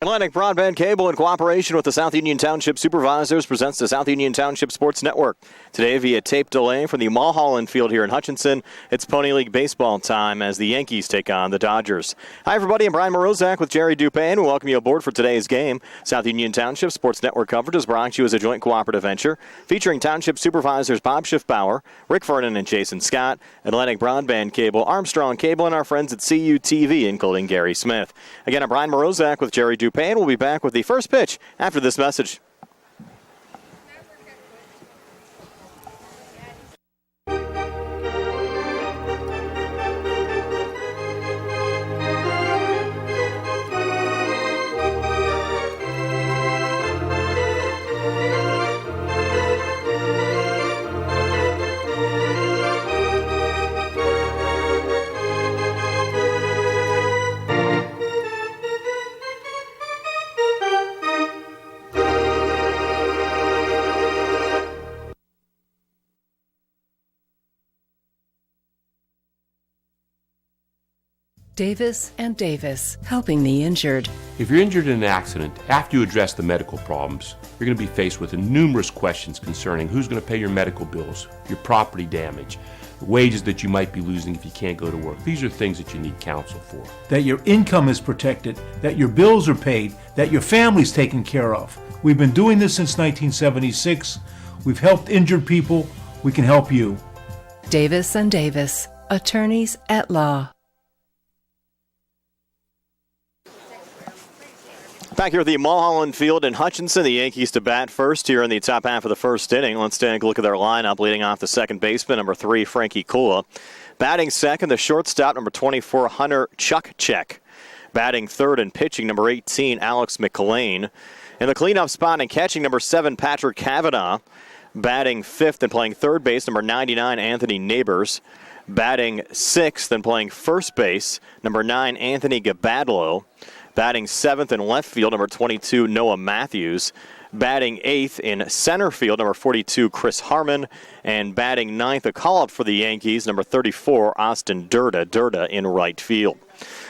Atlantic Broadband Cable, in cooperation with the South Union Township Supervisors, presents the South Union Township Sports Network. Today, via tape delay from the Mulholland Field here in Hutchinson, it's Pony League baseball time as the Yankees take on the Dodgers. Hi, everybody. I'm Brian Morozak with Jerry Dupin. We welcome you aboard for today's game. South Union Township Sports Network coverage is brought to you as a joint cooperative venture featuring Township Supervisors Bob Schiffbauer, Rick Vernon, and Jason Scott, Atlantic Broadband Cable, Armstrong Cable, and our friends at CUTV, including Gary Smith. Again, I'm Brian Morozak with Jerry Dupin. We'll be back with the first pitch after this message. Davis and Davis, helping the injured. If you're injured in an accident, after you address the medical problems, you're going to be faced with numerous questions concerning who's going to pay your medical bills, your property damage, the wages that you might be losing if you can't go to work. These are things that you need counsel for. That your income is protected, that your bills are paid, that your family's taken care of. We've been doing this since 1976. We've helped injured people. We can help you. Davis and Davis, attorneys at law. Back here at the Mulholland Field in Hutchinson, the Yankees to bat first here in the top half of the first inning. Let's take a look at their lineup. Leading off the second baseman, number 3, Frankie Kula. Batting second, the shortstop, number 24, Hunter Chukchek. Batting third and pitching, number 18, Alex McLean. In the cleanup spot and catching, number 7, Patrick Kavanaugh. Batting fifth and playing third base, number 99, Anthony Neighbors. Batting sixth and playing first base, number 9, Anthony Gabadlo. Batting seventh in left field, number 22, Noah Matthews. Batting eighth in center field, number 42, Chris Harmon. And batting ninth, a call-up for the Yankees, number 34, Austin Durda in right field.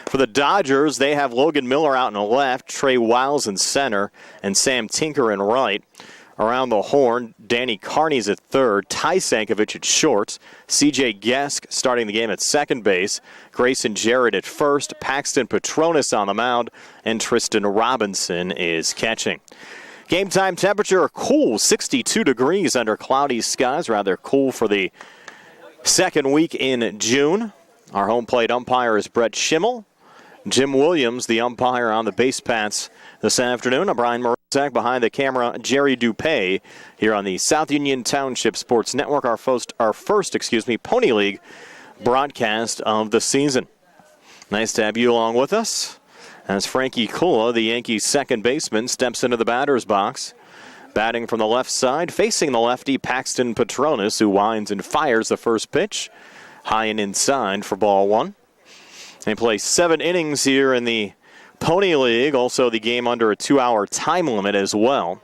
For the Dodgers, they have Logan Miller out in the left, Trey Wiles in center, and Sam Tinker in right. Around the horn, Danny Carney's at third, Ty Sankovic at short, C.J. Gesk starting the game at second base, Grayson Jarrett at first, Paxton Petronas on the mound, and Tristan Robinson is catching. Game time temperature cool, 62 degrees under cloudy skies, rather cool for the second week in June. Our home plate umpire is Brett Schimmel. Jim Williams, the umpire on the base paths this afternoon. I'm Brian Morozak, behind the camera, Jerry Dupay, here on the South Union Township Sports Network, our first Pony League broadcast of the season. Nice to have you along with us as Frankie Kula, the Yankees' second baseman, steps into the batter's box. Batting from the left side, facing the lefty, Paxton Petronas, who winds and fires the first pitch, high and inside for ball one. They play 7 innings here in the Pony League, also the game under a 2-hour time limit as well.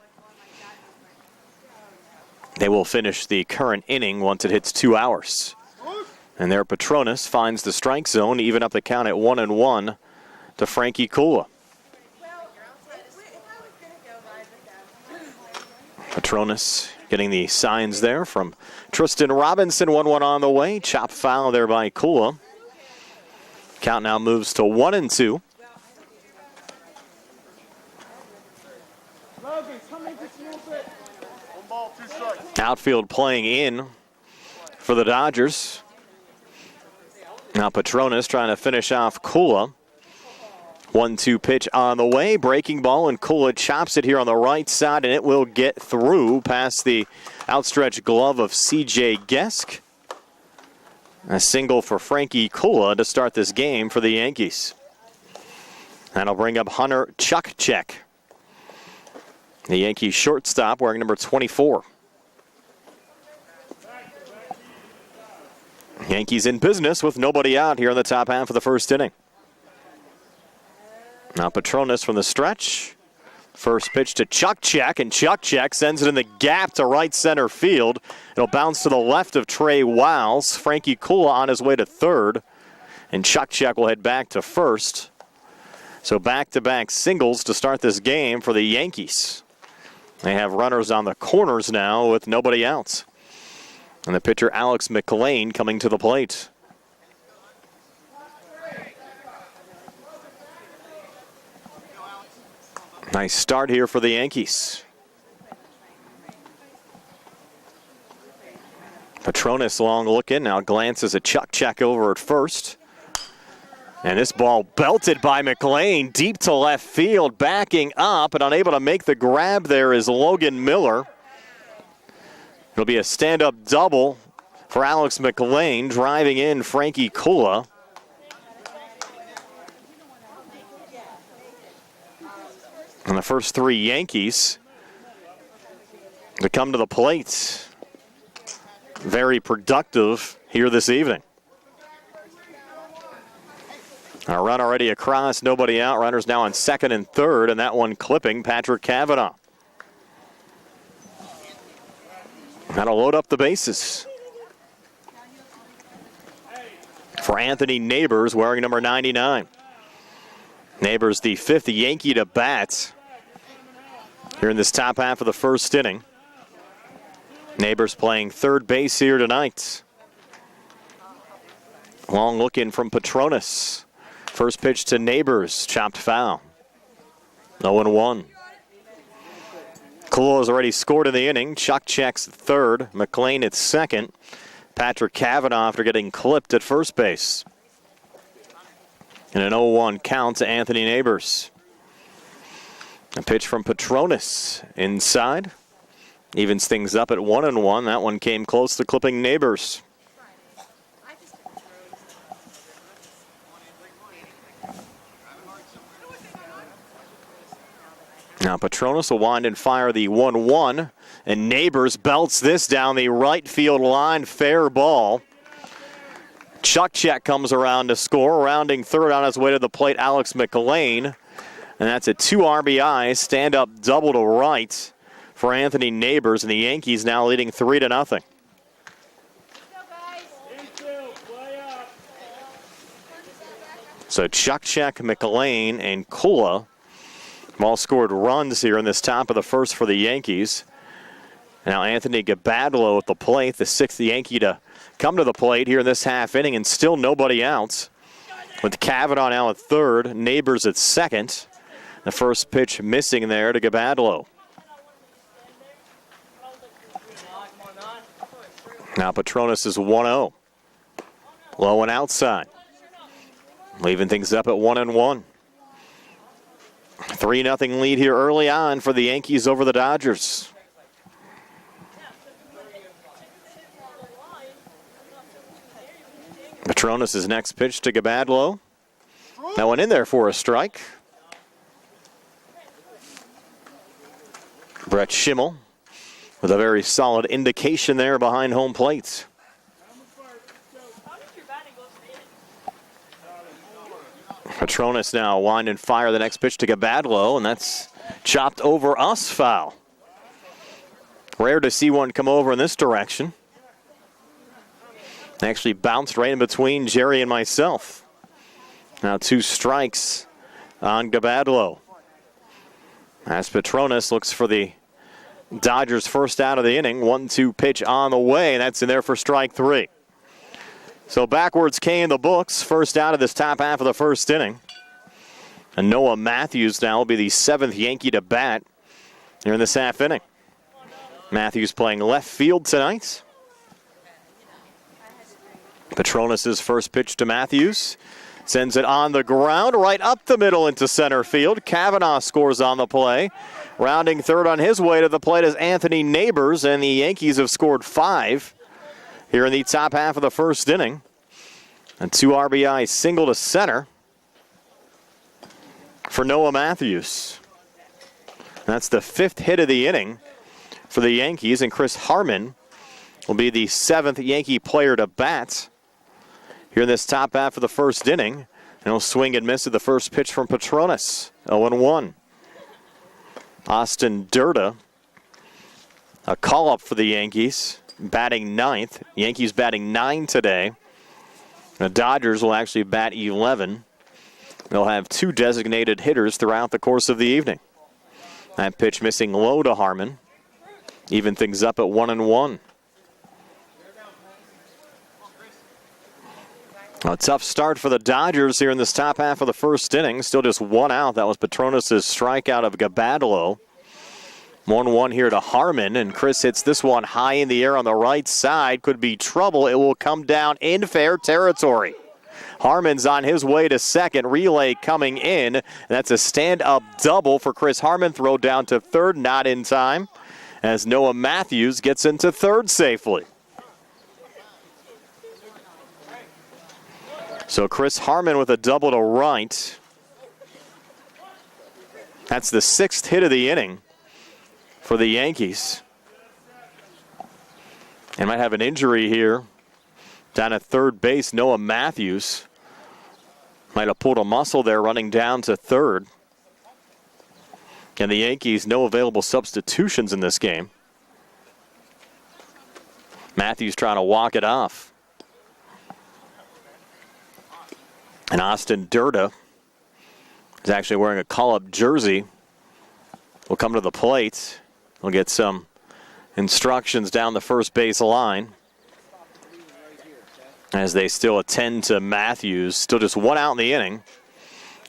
They will finish the current inning once it hits 2 hours. And there Petronas finds the strike zone to even up the count at 1-1 to Frankie Kula. Petronas getting the signs there from Tristan Robinson. 1-1 on the way. Chop foul there by Kula. Count now moves to 1-2. Outfield playing in for the Dodgers. Now Petronas trying to finish off Kula. 1-2 pitch on the way. Breaking ball, and Kula chops it here on the right side, and it will get through past the outstretched glove of C.J. Gesk. A single for Frankie Kula to start this game for the Yankees. That'll bring up Hunter Chukchek, the Yankees shortstop, wearing number 24. Yankees in business with nobody out here in the top half of the first inning. Now Petronas from the stretch. First pitch to Chukchek, and Chukchek sends it in the gap to right center field. It'll bounce to the left of Trey Wiles. Frankie Kula on his way to third, and Chukchek will head back to first. So back-to-back singles to start this game for the Yankees. They have runners on the corners now with nobody else. And the pitcher, Alex McLean, coming to the plate. Nice start here for the Yankees. Petronas long looking, now glances a Chuck check over at first. And this ball belted by McLean deep to left field, backing up and unable to make the grab there is Logan Miller. It'll be a stand-up double for Alex McLean, driving in Frankie Kula. And the first three Yankees to come to the plate. Very productive here this evening. A run already across, nobody out. Runners now on second and third, and that one clipping Patrick Cavanaugh. That'll load up the bases. For Anthony Neighbors, wearing number 99. Neighbors, the fifth Yankee to bat here in this top half of the first inning. Neighbors playing third base here tonight. Long looking from Petronas. First pitch to Neighbors, chopped foul. 0-1. Kula has already scored in the inning. Chuck checks third. McLean at second. Patrick Cavanaugh after getting clipped at first base. And an 0-1 count to Anthony Neighbors. A pitch from Petronas inside. Evens things up at 1-1. That one came close to clipping Neighbors. Now Petronas will wind and fire the 1-1. And Neighbors belts this down the right field line. Fair ball. Chuck check comes around to score. Rounding third on his way to the plate, Alex McLean. And that's a 2 RBI stand-up double to right for Anthony Neighbors. And the Yankees now leading 3-0. So Chuck check, McLean, and Kula all scored runs here in this top of the first for the Yankees. Now Anthony Gabadlo at the plate, the sixth Yankee to come to the plate here in this half inning, and still nobody out. With Cavanaugh now at third, Neighbors at second. The first pitch missing there to Gabadlo. Now Petronas is 1-0. Low and outside. Leaving things up at 1-1. 3-0 lead here early on for the Yankees over the Dodgers. Petronas' next pitch to Gabadlo. That one in there for a strike. Brett Schimmel with a very solid indication there behind home plate. Petronas now wind and fire the next pitch to Gabadlo, and that's chopped over us foul. Rare to see one come over in this direction. Actually bounced right in between Jerry and myself. Now 2 strikes on Gabadlo. As Petronas looks for the Dodgers' first out of the inning. 1-2 pitch on the way, and that's in there for strike 3. So backwards K in the books, first out of this top half of the first inning. And Noah Matthews now will be the 7th Yankee to bat here in this half inning. Matthews playing left field tonight. Petronas' first pitch to Matthews. Sends it on the ground, right up the middle into center field. Cavanaugh scores on the play. Rounding third on his way to the plate is Anthony Neighbors, and the Yankees have scored 5 here in the top half of the first inning. A 2 RBI single to center for Noah Matthews. That's the 5th hit of the inning for the Yankees, and Chris Harmon will be the 7th Yankee player to bat here in this top half of the first inning. And he'll swing and miss at the first pitch from Petronas. 0-1. Austin Durda, a call-up for the Yankees, batting 9th. Yankees batting 9 today. The Dodgers will actually bat 11. They'll have 2 designated hitters throughout the course of the evening. That pitch missing low to Harmon. Even things up at 1-1. A tough start for the Dodgers here in this top half of the first inning. Still just 1 out. That was Petronas' strikeout of Gabadlo. 1-1 here to Harmon, and Chris hits this one high in the air on the right side. Could be trouble. It will come down in fair territory. Harmon's on his way to second. Relay coming in. That's a stand-up double for Chris Harmon. Throw down to third, not in time, as Noah Matthews gets into third safely. So Chris Harmon with a double to right. That's the 6th hit of the inning for the Yankees. And might have an injury here down at third base. Noah Matthews might have pulled a muscle there running down to third. And the Yankees, no available substitutions in this game. Matthews trying to walk it off. And Austin Durda is actually wearing a call-up jersey. Will come to the plate. We'll get some instructions down the first base line as they still attend to Matthews. Still just 1 out in the inning.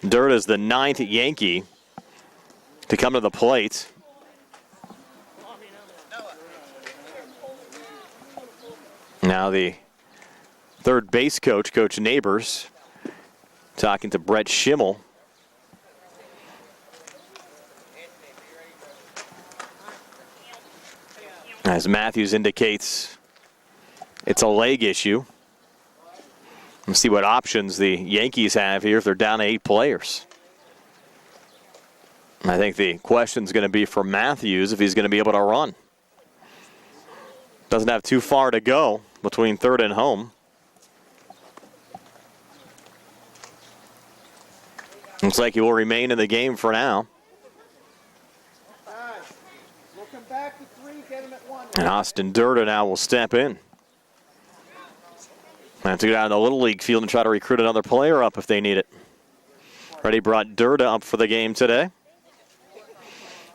Durda is the 9th Yankee to come to the plate. Now the third base coach, Coach Neighbors, talking to Brett Schimmel. As Matthews indicates, it's a leg issue. Let's see what options the Yankees have here if they're down to 8 players. I think the question's going to be for Matthews if he's going to be able to run. Doesn't have too far to go between third and home. Looks like he will remain in the game for now. And Austin Durda now will step in. Have to get out of the Little League field and try to recruit another player up if they need it. Already brought Durda up for the game today.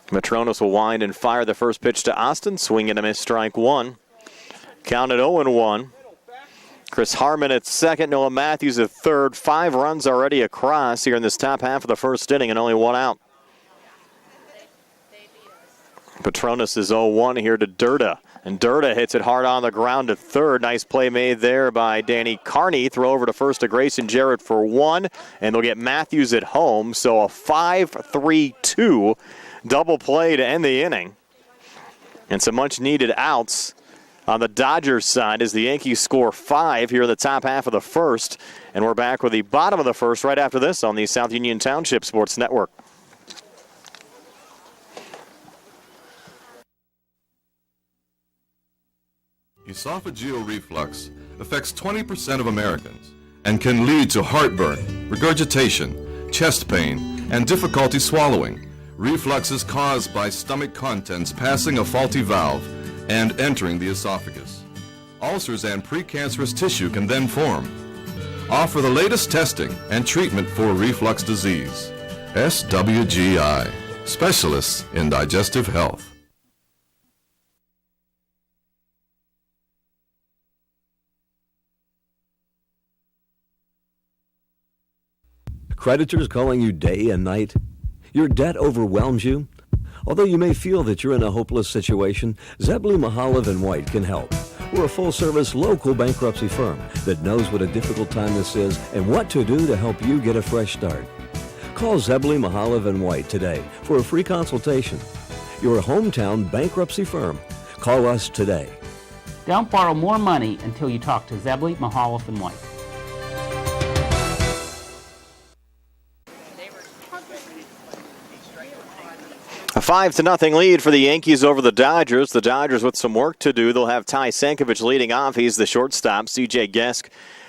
Petronas will wind and fire the first pitch to Austin. Swing and a miss, strike 1. Count at 0-1. Chris Harmon at second, Noah Matthews at third. 5 runs already across here in this top half of the first inning and only 1 out. Petronas is 0-1 here to Durda. And Durda hits it hard on the ground to third. Nice play made there by Danny Carney. Throw over to first to Grayson Jarrett for 1. And they'll get Matthews at home. So a 5-3-2 double play to end the inning. And some much needed outs on the Dodgers side as the Yankees score 5 here in the top half of the first. And we're back with the bottom of the first right after this on the South Union Township Sports Network. Esophageal reflux affects 20% of Americans and can lead to heartburn, regurgitation, chest pain, and difficulty swallowing. Reflux is caused by stomach contents passing a faulty valve and entering the esophagus. Ulcers and precancerous tissue can then form. Offer the latest testing and treatment for reflux disease. SWGI, specialists in digestive health. Creditors calling you day and night? Your debt overwhelms you? Although you may feel that you're in a hopeless situation, Zebley, Mahalev & White can help. We're a full-service local bankruptcy firm that knows what a difficult time this is and what to do to help you get a fresh start. Call Zebley, Mahalev & White today for a free consultation. Your hometown bankruptcy firm. Call us today. Don't borrow more money until you talk to Zebley, Mahalev & White. A 5-0 lead for the Yankees over the Dodgers. The Dodgers with some work to do. They'll have Ty Sankovic leading off. He's the shortstop. C.J. Gesk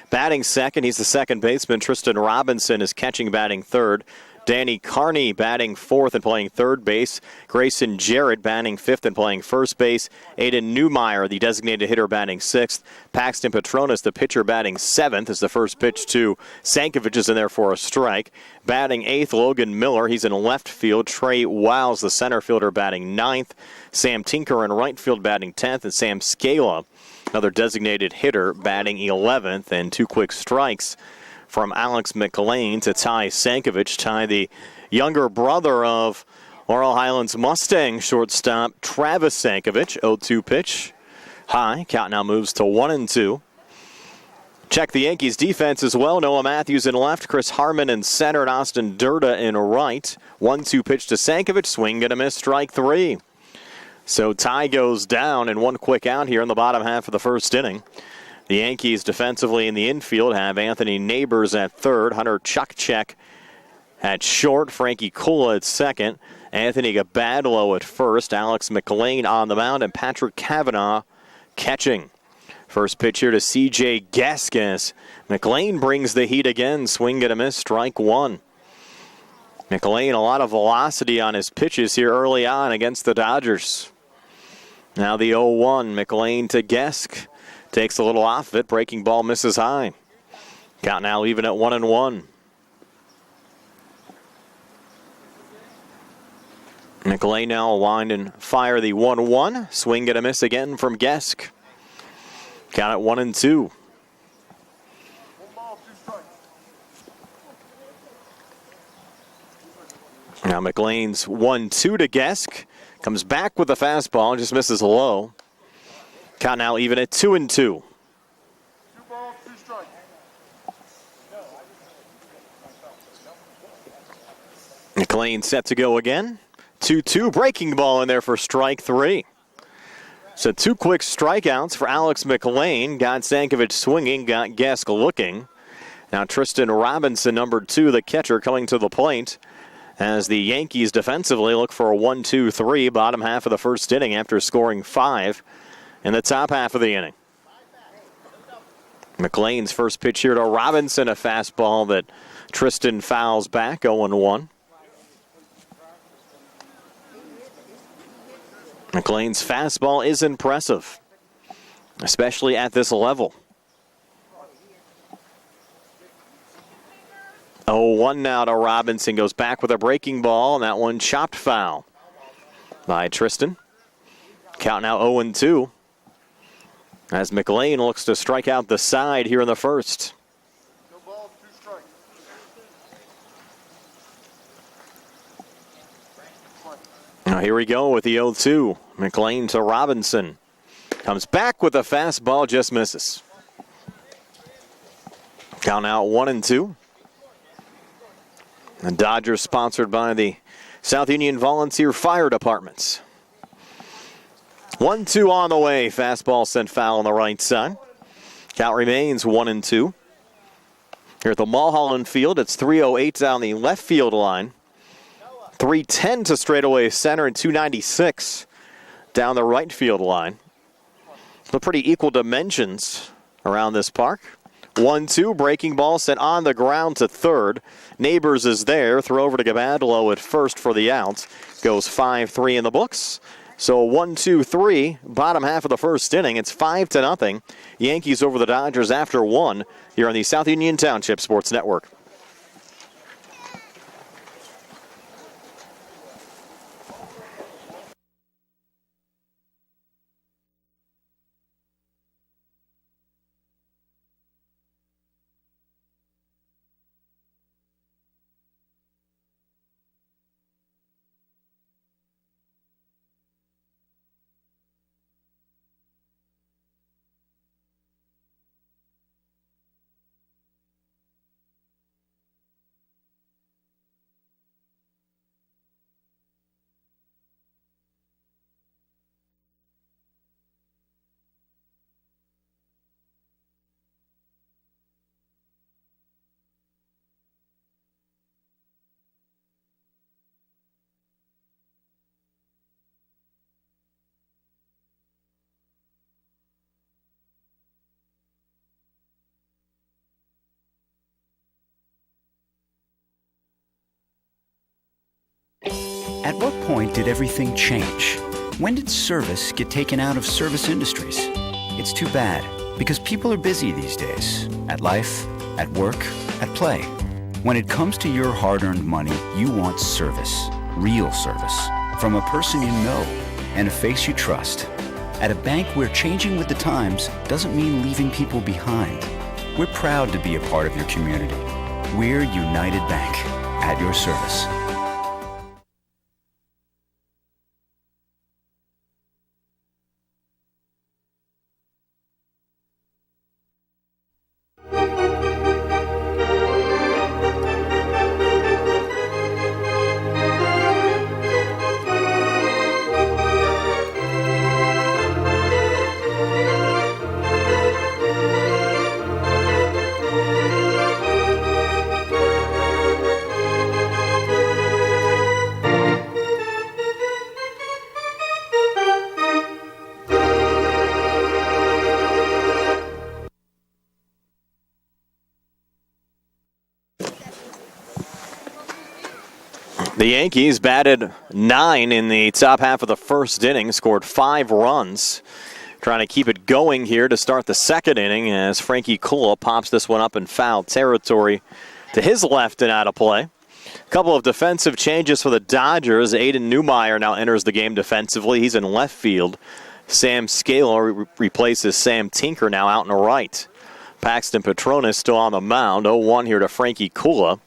batting second. He's the second baseman. Tristan Robinson is catching, batting third. Danny Carney batting fourth and playing third base. Grayson Jarrett batting fifth and playing first base. Aiden Newmeyer, the designated hitter, batting sixth. Paxton Petronas, the pitcher, batting seventh as the first pitch to Sankovic is in there for a strike. Batting eighth, Logan Miller. He's in left field. Trey Wiles, the center fielder, batting ninth. Sam Tinker in right field batting 10th. And Sam Scala, another designated hitter, batting 11th. And two quick strikes from Alex McLean to Ty Sankovic. Ty, the younger brother of Laurel Highlands Mustang shortstop Travis Sankovic. 0-2 pitch. High. Count now moves to 1-2. Check the Yankees defense as well. Noah Matthews in left, Chris Harmon in center, and Austin Durda in right. 1-2 pitch to Sankovic. Swing and a miss, strike three. So Ty goes down, and one quick out here in the bottom half of the first inning. The Yankees defensively in the infield have Anthony Neighbors at third, Hunter Chukchek at short, Frankie Kula at second, Anthony Gabadlo at first, Alex McLean on the mound, and Patrick Cavanaugh catching. First pitch here to C.J. Gaskas. McLean brings the heat again, swing and a miss, strike one. McLean, a lot of velocity on his pitches here early on against the Dodgers. Now the 0-1, McLean to Gesk. Takes a little off of it. Breaking ball misses high. Count now even at 1-1. McLean now wind and fire the 1-1. Swing and a miss again from Gesk. Count at 1-2. Now McLean's 1-2 to Gesk. Comes back with the fastball. Just misses low. Count now even at 2-2. McLean set to go again. 2-2, breaking ball in there for strike three. So two quick strikeouts for Alex McLean. Got Sankovic swinging, got Gesk looking. Now Tristan Robinson, number 2, the catcher, coming to the plate as the Yankees defensively look for a 1-2-3 bottom half of the first inning after scoring 5 in the top half of the inning. McLean's first pitch here to Robinson, a fastball that Tristan fouls back, 0-1. McLean's fastball is impressive, especially at this level. 0-1 now to Robinson, goes back with a breaking ball, and that one chopped foul by Tristan. Count now 0-2. As McLean looks to strike out the side here in the first. Now here we go with the 0-2. McLean to Robinson. Comes back with a fastball, just misses. Count now 1-2. The Dodgers sponsored by the South Union Volunteer Fire Departments. 1-2 on the way. Fastball sent foul on the right side. Count remains 1-2. Here at the Mulholland Field, it's 3:08 down the left field line. 3:10 to straightaway center and 296 down the right field line. So pretty equal dimensions around this park. 1-2, breaking ball sent on the ground to third. Neighbors is there. Throw over to Gabadlo at first for the out. Goes 5-3 in the books. So 1-2-3, bottom half of the first inning. It's 5-0. Yankees over the Dodgers after 1 here on the South Union Township Sports Network. At what point did everything change? When did service get taken out of service industries? It's too bad, because people are busy these days. At life, at work, at play. When it comes to your hard-earned money, you want service. Real service. From a person you know and a face you trust. At a bank where changing with the times doesn't mean leaving people behind. We're proud to be a part of your community. We're United Bank, at your service. The Yankees batted 9 in the top half of the first inning, scored 5 runs. Trying to keep it going here to start the second inning as Frankie Kula pops this one up in foul territory to his left and out of play. A couple of defensive changes for the Dodgers. Aiden Newmeyer now enters the game defensively. He's in left field. Sam Scaler replaces Sam Tinker now out in the right. Paxton Petronas still on the mound. 0-1 here to Frankie Kula.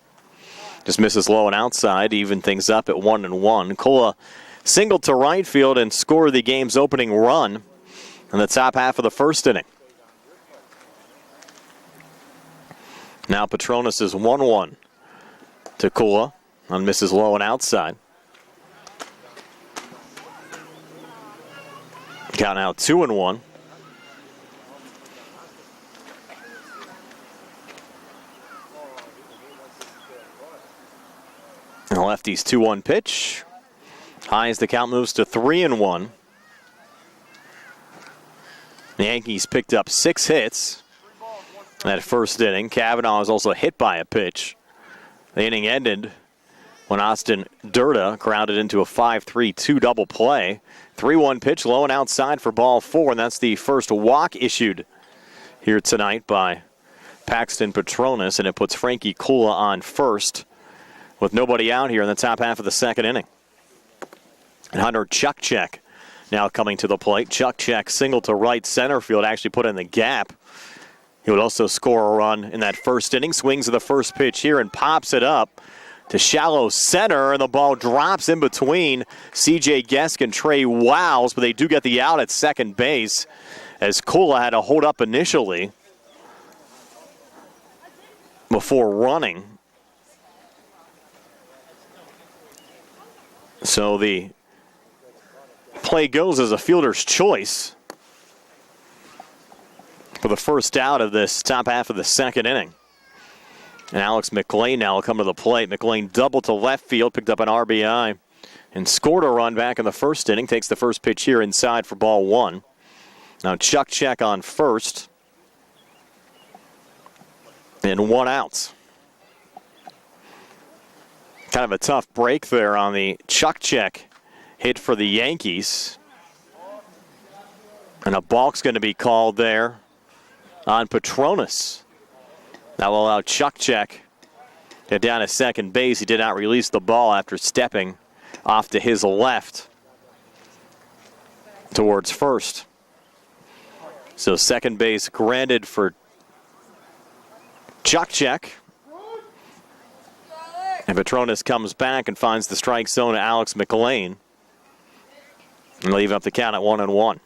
Just misses low and outside to even things up at 1-1. Kula singled to right field and scored the game's opening run in the top half of the first inning. Now Petronas is 1-1 to Kula on misses low and outside. Count now 2-1. And the lefty's 2-1 pitch. High as the count moves to 3-1. The Yankees picked up 6 hits in that first inning. Cavanaugh was also hit by a pitch. The inning ended when Austin Durda grounded into a 5-3-2 double play. 3-1 pitch, low and outside for ball 4, and that's the first walk issued here tonight by Paxton Petronas, and it puts Frankie Kula on first with nobody out here in the top half of the second inning. And Hunter Chukchek now coming to the plate. Chukchek single to right center field, actually put in the gap. He would also score a run in that first inning. Swings of the first pitch here and pops it up to shallow center, and the ball drops in between C.J. Gesk and Trey Wiles, but they do get the out at second base as Kula had to hold up initially before running. So the play goes as a fielder's choice for the first out of this top half of the second inning. And Alex McLean now will come to the plate. McLean doubled to left field, picked up an RBI, and scored a run back in the first inning. Takes the first pitch here inside for ball 1. Now Chukchek on first. And 1 out. Kind of a tough break there on the Chukchek hit for the Yankees. And a balk's going to be called there on Petronas. That will allow Chukchek to get down to second base. He did not release the ball after stepping off to his left towards first. So second base granted for Chukchek. And Petronas comes back and finds the strike zone to Alex McLean. And leave up the count at 1-1.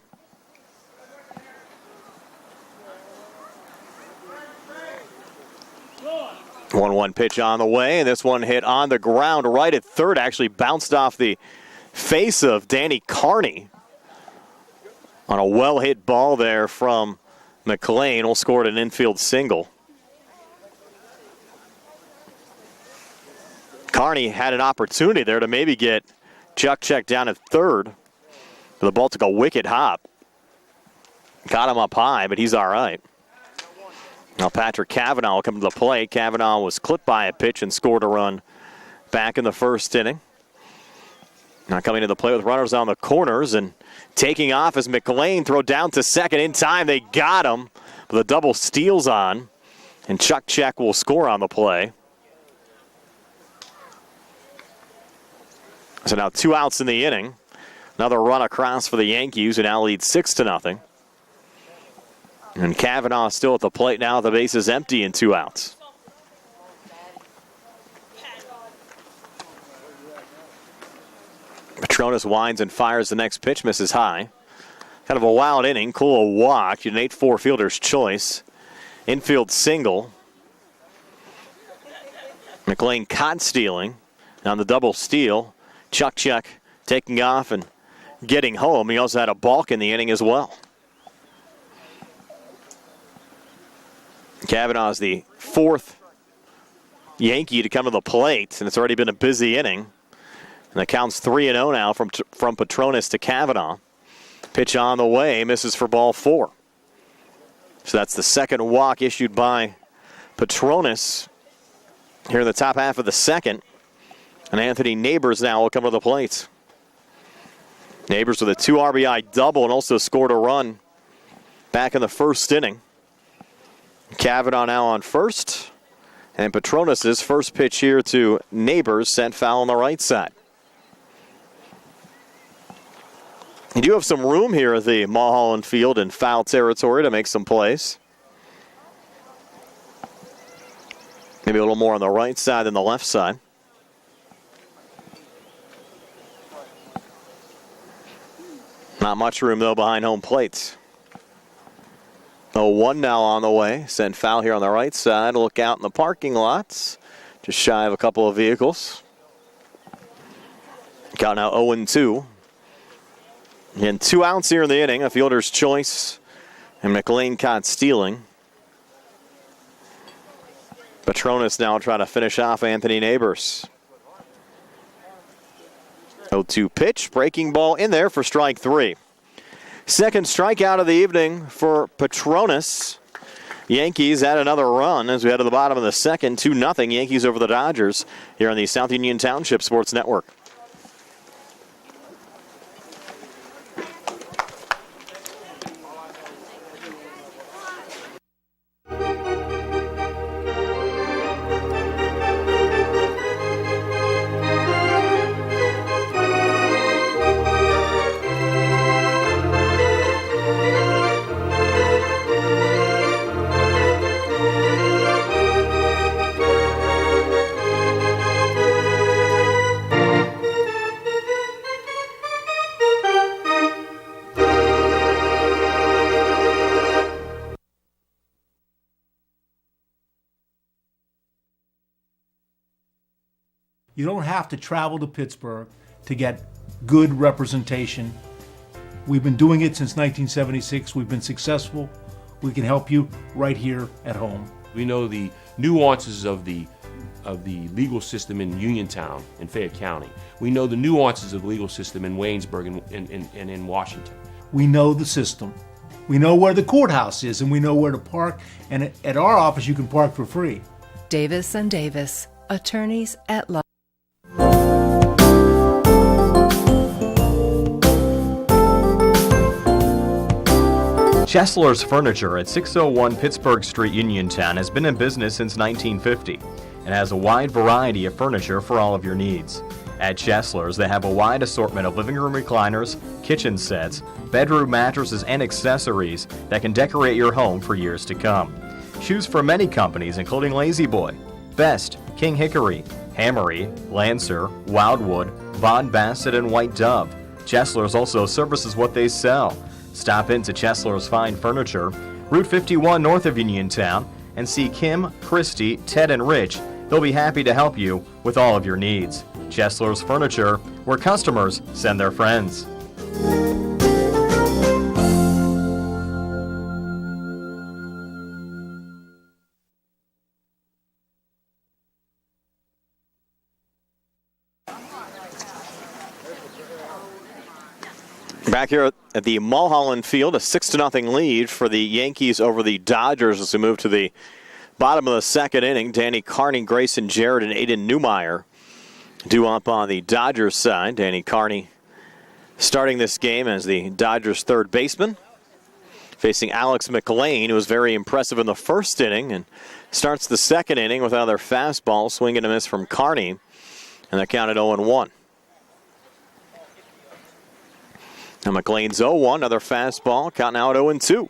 One pitch on the way, and this one hit on the ground right at third. Actually bounced off the face of Danny Carney on a well-hit ball there from McLean. Will score an infield single. Carney had an opportunity there to maybe get Chukchek down at third. But the ball took a wicked hop. Got him up high, but he's all right. Now Patrick Cavanaugh will come to the plate. Cavanaugh was clipped by a pitch and scored a run back in the first inning. Now coming to the plate with runners on the corners and taking off as McLean throw down to second in time. They got him. But the double steals on, and Chuck Check will score on the play. So now 2 outs in the inning. Another run across for the Yankees, who now lead 6-0. And Kavanaugh still at the plate now. The base is empty and 2 outs. Petronas winds and fires the next pitch, misses high. Kind of a wild inning. Cool walk. An 8-4 fielder's choice. Infield single. McLean caught stealing. On the double steal. Chuck Check taking off and getting home. He also had a balk in the inning as well. Kavanaugh is the 4th Yankee to come to the plate, and it's already been a busy inning. And the count's 3-0 now from Petronas to Kavanaugh. Pitch on the way, misses for ball 4. So that's the second walk issued by Petronas here in the top half of the second. And Anthony Neighbors now will come to the plate. Neighbors with a 2 RBI double and also scored a run back in the first inning. Kavanaugh now on first. And Petronas' first pitch here to Neighbors sent foul on the right side. You do have some room here at the Mulholland Field in foul territory to make some plays. Maybe a little more on the right side than the left side. Not much room, though, behind home plate. 0-1 now on the way. Send foul here on the right side. Look out in the parking lots. Just shy of a couple of vehicles. Count now 0-2. And 2 outs here in the inning. A fielder's choice. And McLean caught stealing. Petronas now trying to finish off Anthony Neighbors. 0-2 pitch. Breaking ball in there for strike 3. Second strikeout of the evening for Petronas. Yankees add another run as we head to the bottom of the second. 2-0 Yankees over the Dodgers here on the South Union Township Sports Network. You don't have to travel to Pittsburgh to get good representation. We've been doing it since 1976. We've been successful. We can help you right here at home. We know the nuances of the legal system in Uniontown in Fayette County. We know the nuances of the legal system in Waynesburg and in Washington. We know the system. We know where the courthouse is, and we know where to park. And at our office, you can park for free. Davis and Davis, attorneys at law. Chesler's Furniture at 601 Pittsburgh Street, Uniontown has been in business since 1950 and has a wide variety of furniture for all of your needs. At Chesler's, they have a wide assortment of living room recliners, kitchen sets, bedroom mattresses, and accessories that can decorate your home for years to come. Choose from many companies including Lazy Boy, Best, King Hickory, Hammery, Lancer, Wildwood, Von Bassett, and White Dove. Chesler's also services what they sell. Stop into Chesler's Fine Furniture, Route 51 north of Uniontown, and see Kim, Christy, Ted, and Rich. They'll be happy to help you with all of your needs. Chesler's Furniture, where customers send their friends. Back here at the Mulholland Field, a 6-0 lead for the Yankees over the Dodgers as we move to the bottom of the second inning. Danny Carney, Grayson Jarrett, and Aiden Newmeyer Due up on the Dodgers side, Danny Carney starting this game as the Dodgers' third baseman, facing Alex McLean, who was very impressive in the first inning and starts the second inning with another fastball, swing and a miss from Carney, and that counted 0-1. Now McLean's 0-1, another fastball, count now at 0-2.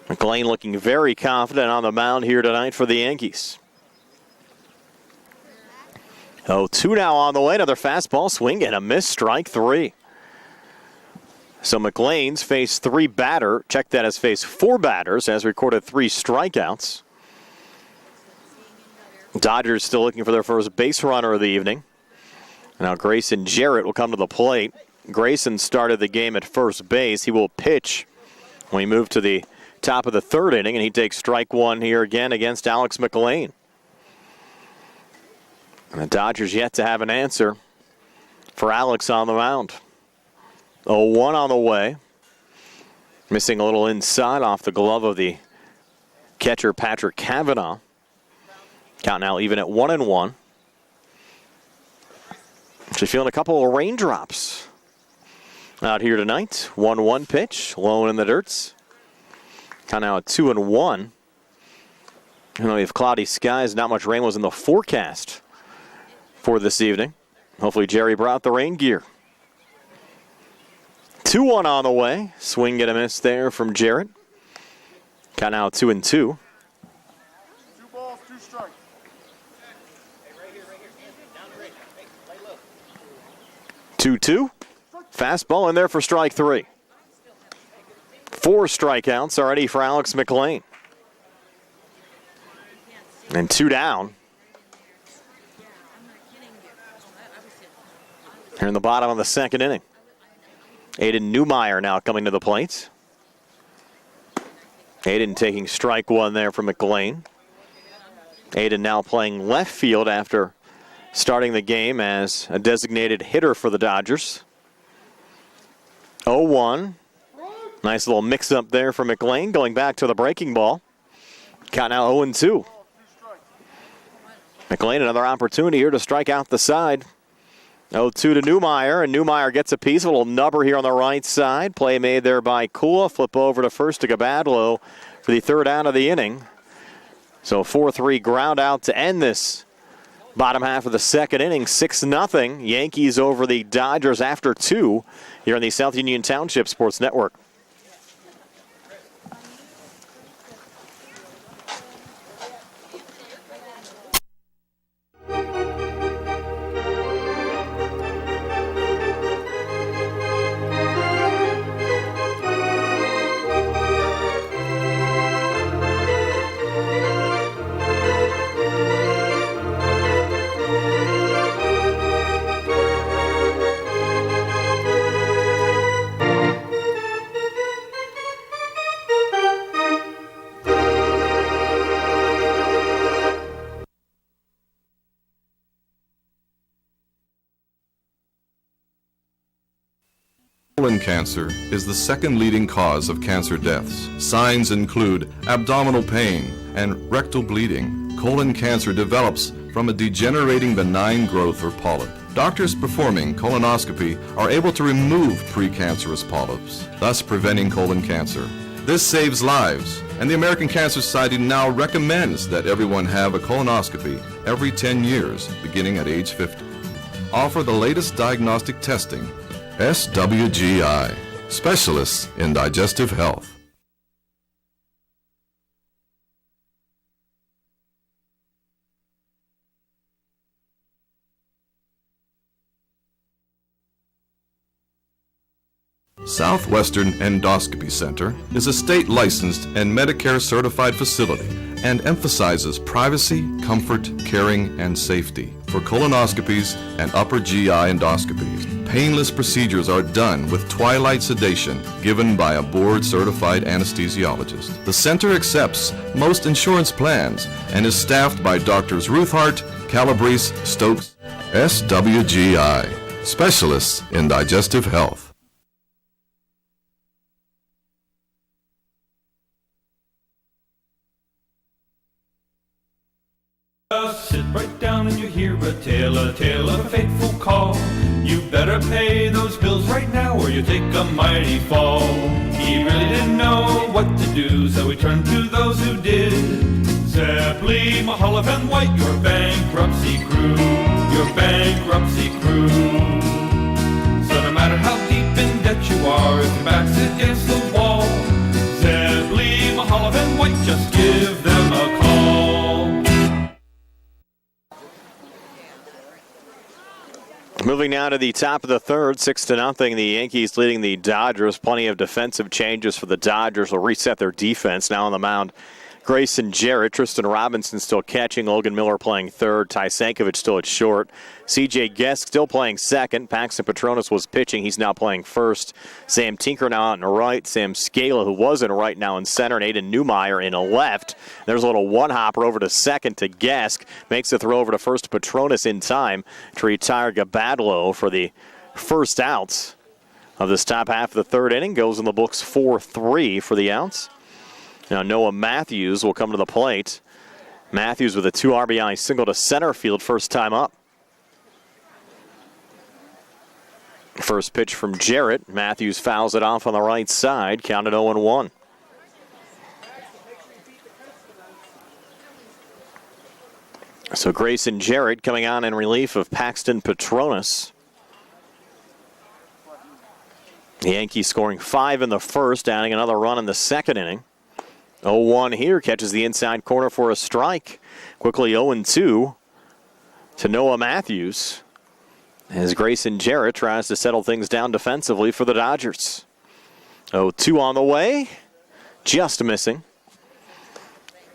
McLean looking very confident on the mound here tonight for the Yankees. 0-2 now on the way, another fastball, swing and a miss, strike three. So McLean's faced check that as faced four batters, has recorded 3 strikeouts. Dodgers still looking for their first base runner of the evening. Now Grayson Jarrett will come to the plate. Grayson started the game at first base. He will pitch when we move to the top of the third inning, and he takes strike one here again against Alex McLean. And the Dodgers yet to have an answer for Alex on the mound. 0-1 on the way. Missing a little inside off the glove of the catcher Patrick Cavanaugh. Count now even at 1-1. Actually feeling a couple of raindrops out here tonight. 1-1 pitch, low in the dirts. Count now at 2-1. You know, we have cloudy skies, not much rain was in the forecast for this evening. Hopefully Jerry brought the rain gear. 2-1 on the way. Swing and a miss there from Jarrett. Count now 2-2. 2 balls, 2 strikes. 2-2. Fastball in there for strike 3. 4 strikeouts already for Alex McLean. And 2 down. Here in the bottom of the second inning. Aiden Newmeyer now coming to the plate. Aiden taking strike 1 there from McLean. Aiden now playing left field after starting the game as a designated hitter for the Dodgers. 0-1. Nice little mix-up there for McLean, going back to the breaking ball. Count now 0-2. McLean, another opportunity here to strike out the side. 0-2 to Newmeyer, and Newmeyer gets a piece. A little nubber here on the right side. Play made there by Kula. Flip over to first to Gabadlo for the third out of the inning. So 4-3 ground out to end this bottom half of the second inning. 6-0. Yankees over the Dodgers after 2 here on the South Union Township Sports Network. Colon cancer is the second leading cause of cancer deaths. Signs include abdominal pain and rectal bleeding. Colon cancer develops from a degenerating benign growth or polyp. Doctors performing colonoscopy are able to remove precancerous polyps, thus preventing colon cancer. This saves lives, and the American Cancer Society now recommends that everyone have a colonoscopy every 10 years, beginning at age 50. Offer the latest diagnostic testing. SWGI, specialists in digestive health. Southwestern Endoscopy Center is a state-licensed and Medicare-certified facility and emphasizes privacy, comfort, caring, and safety. For colonoscopies and upper GI endoscopies, painless procedures are done with twilight sedation given by a board-certified anesthesiologist. The center accepts most insurance plans and is staffed by Drs. Ruthhart, Calabrese, Stokes, SWGI, specialists in digestive health. Sit right down. town and you hear a tale of a fateful call. You better pay those bills right now or you take a mighty fall. He really didn't know what to do, so he turned to those who did. Zeppeli, Mahalev, and White, your bankruptcy crew, your bankruptcy crew. So no matter how deep in debt you are, if your back's against the wall, Zeppeli, Mahalev, and White, just give them a call. Moving now to the top of the third, 6-0. The Yankees leading the Dodgers. Plenty of defensive changes for the Dodgers. Will reset their defense. Now on the mound, Grayson Jarrett. Tristan Robinson still catching. Logan Miller playing third. Ty Sankovic still at short. C.J. Gesk still playing second. Paxton Petronas was pitching. He's now playing first. Sam Tinker now out in right. Sam Scala, who was in right, now in center. And Aiden Newmeyer in left. There's a little one-hopper over to second to Gesk. Makes the throw over to first to Petronas in time to retire Gabadlo for the first outs of this top half of the third inning. Goes in the books 4-3 for the outs. Now Noah Matthews will come to the plate. Matthews with a 2 RBI single to center field first time up. First pitch from Jarrett. Matthews fouls it off on the right side. Counted 0-1. So Grayson Jarrett coming on in relief of Paxton Petronas. The Yankees scoring 5 in the first, adding another run in the second inning. 0-1 here, catches the inside corner for a strike. Quickly 0-2 to Noah Matthews as Grayson Jarrett tries to settle things down defensively for the Dodgers. 0-2 on the way, just missing.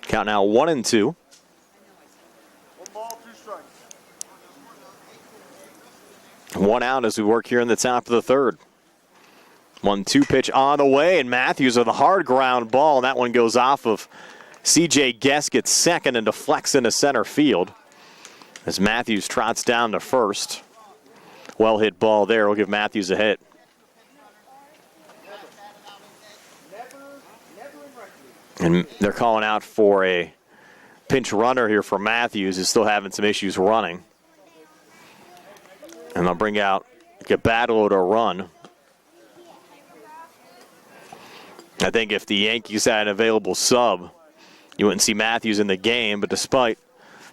Count now 1-2. 1 ball, 2 strikes. 1 out as we work here in the top of the third. 1-2 pitch on the way, and Matthews with a hard ground ball. And that one goes off of C.J. Gesk at second and deflects into center field as Matthews trots down to first. Well hit ball there. We'll give Matthews a hit. And they're calling out for a pinch runner here for Matthews, who's still having some issues running. And they'll bring out Gabadlo to run. I think if the Yankees had an available sub, you wouldn't see Matthews in the game, but despite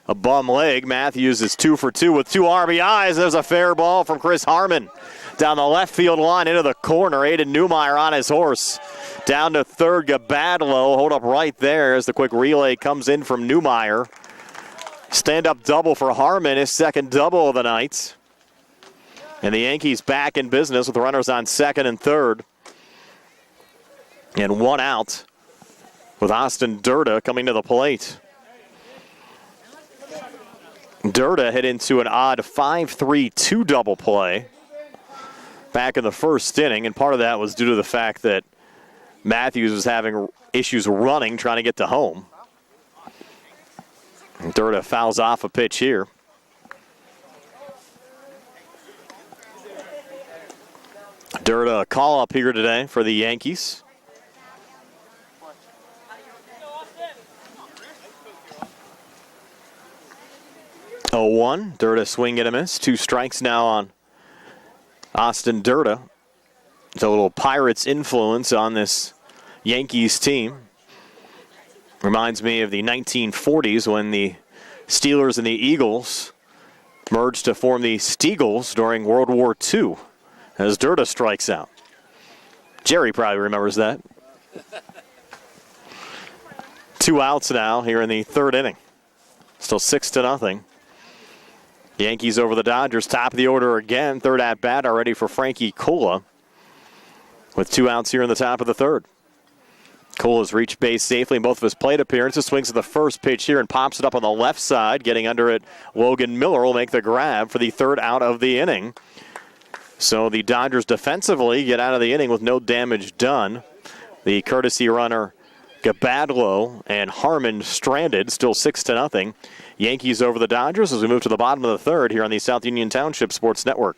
a bum leg, Matthews is 2 for 2 with 2 RBIs. There's a fair ball from Chris Harmon down the left field line into the corner. Aiden Newmeyer on his horse. Down to third, Gabadlo. Hold up right there as the quick relay comes in from Newmeyer. Stand-up double for Harmon, his second double of the night. And the Yankees back in business with runners on second and third. And 1 out with Austin Durda coming to the plate. Durda hit into an odd 5-3-2 double play back in the first inning, and part of that was due to the fact that Matthews was having issues running, trying to get to home. And Durda fouls off a pitch here. Durda a call up here today for the Yankees. Oh, 1. Durda swing and a miss. 2 strikes now on Austin Durda. It's a little Pirates influence on this Yankees team. Reminds me of the 1940s when the Steelers and the Eagles merged to form the Steagles during World War II as Durda strikes out. Jerry probably remembers that. 2 outs now here in the third inning. Still 6-0. Yankees over the Dodgers, top of the order again. Third at bat already for Frankie Cola with 2 outs here in the top of the third. Cola's reached base safely in both of his plate appearances. Swings to the first pitch here and pops it up on the left side. Getting under it, Logan Miller will make the grab for the third out of the inning. So the Dodgers defensively get out of the inning with no damage done. The courtesy runner Gabadlo and Harmon stranded, still 6-0. Yankees over the Dodgers as we move to the bottom of the third here on the South Union Township Sports Network.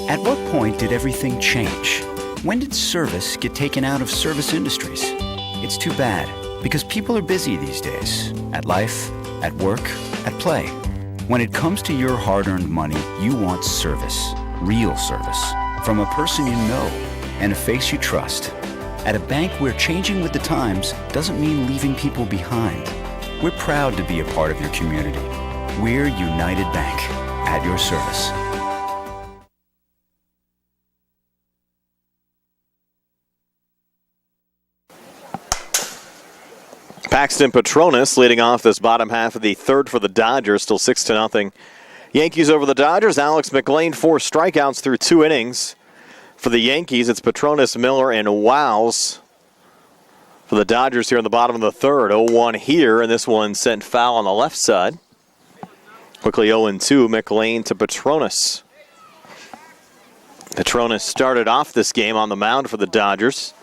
At what point did everything change? When did service get taken out of service industries? It's too bad, because people are busy these days. At life, at work, at play. When it comes to your hard-earned money, you want service. Real service. From a person you know and a face you trust. At a bank where changing with the times doesn't mean leaving people behind. We're proud to be a part of your community. We're United Bank, at your service. Paxton Petronas leading off this bottom half of the third for the Dodgers, still 6-0. Yankees over the Dodgers. Alex McLean, 4 strikeouts through 2 innings. For the Yankees, it's Petronas, Miller, and Wiles. For the Dodgers here in the bottom of the third, 0-1 here, and this one sent foul on the left side. Quickly 0-2, McLean to Petronas. Petronas started off this game on the mound for the Dodgers.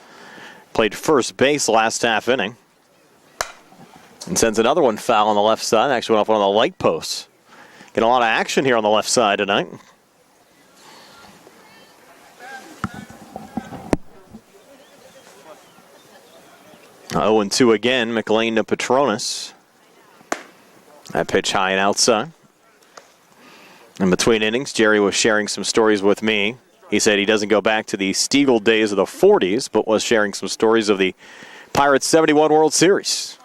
Played first base last half inning. And sends another one foul on the left side. Actually went off one of the light posts. Getting a lot of action here on the left side tonight. Oh, 0-2 again. McLean to Petronas. That pitch high and outside. In between innings, Jerry was sharing some stories with me. He said he doesn't go back to the Stiegel days of the 40s, but was sharing some stories of the Pirates 71 World Series.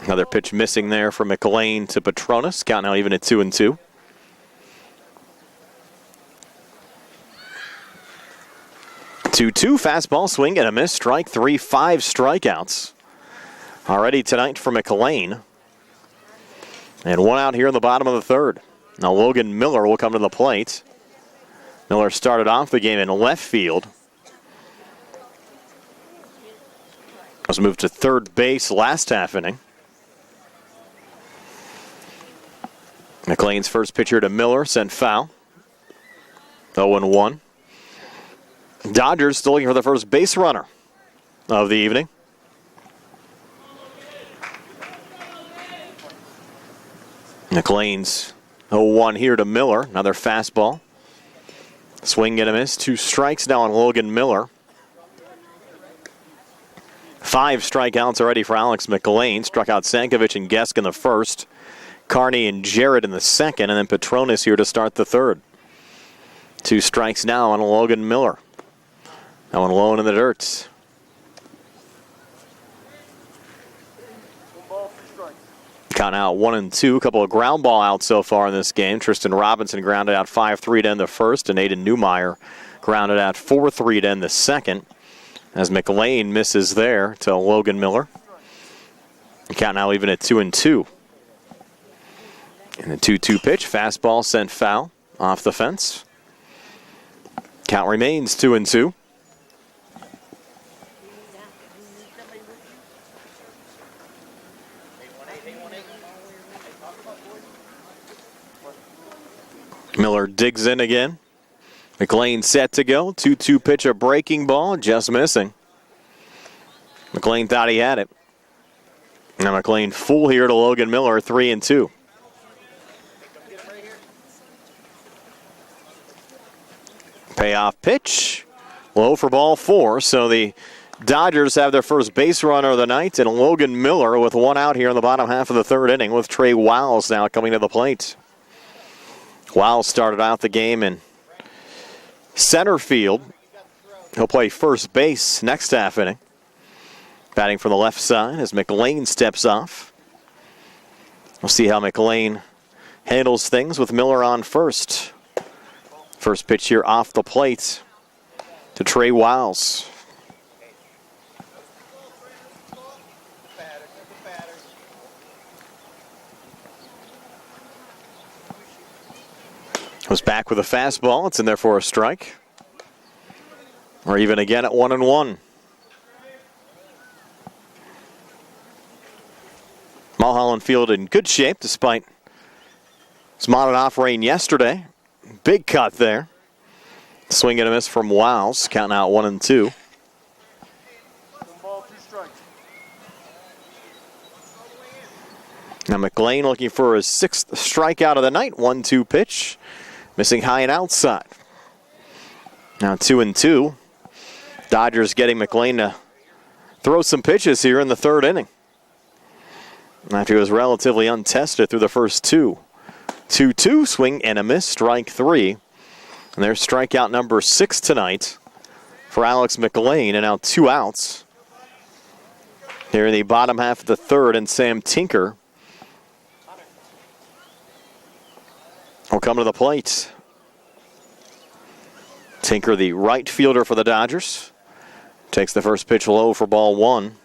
Another pitch missing there from McLean to Petronas. Count now even at 2-2. Two fastball swing and a miss. Strike 3, 5 strikeouts already tonight for McLean. And 1 out here in the bottom of the third. Now Logan Miller will come to the plate. Miller started off the game in left field. Was moved to third base last half inning. McLean's first pitcher to Miller sent foul. 0-1. Dodgers still looking for the first base runner of the evening. McLean's 0-1 here to Miller. Another fastball. Swing and a miss. 2 strikes now on Logan Miller. 5 strikeouts already for Alex McLean. Struck out Sankovic and Gesk in the first. Carney and Jarrett in the second. And then Petronas here to start the third. 2 strikes now on Logan Miller. That one low in the dirt. Count out 1-2. A couple of ground ball outs so far in this game. Tristan Robinson grounded out 5-3 to end the first, and Aiden Newmeyer grounded out 4-3 to end the second. As McLean misses there to Logan Miller. Count now even at 2-2. And the 2-2 pitch, fastball sent foul off the fence. Count remains 2-2. Miller digs in again. McLean set to go. 2-2 pitch, a breaking ball, just missing. McLean thought he had it. Now McLean full here to Logan Miller, 3-2. Payoff pitch. Low for ball 4. So the Dodgers have their first base runner of the night, and Logan Miller with 1 out here in the bottom half of the third inning, with Trey Wiles now coming to the plate. Wiles started out the game in center field. He'll play first base next half inning. Batting from the left side as McLean steps off. We'll see how McLean handles things with Miller on first. First pitch here off the plate to Trey Wiles. Was back with a fastball. It's in there for a strike. Or even again at 1-1. Mulholland Field in good shape despite some on and off rain yesterday. Big cut there. Swing and a miss from Wiles. Counting out 1-2. Now McLean looking for his 6th strikeout of the night. 1-2 pitch. Missing high and outside. Now 2-2. Dodgers getting McLean to throw some pitches here in the third inning. After he was relatively untested through the first two. 2-2, swing and a miss, strike 3. And there's strikeout number 6 tonight for Alex McLean, and now 2 outs. Here in the bottom half of the third, and Sam Tinker will come to the plate. Tinker, the right fielder for the Dodgers, takes the first pitch low for ball 1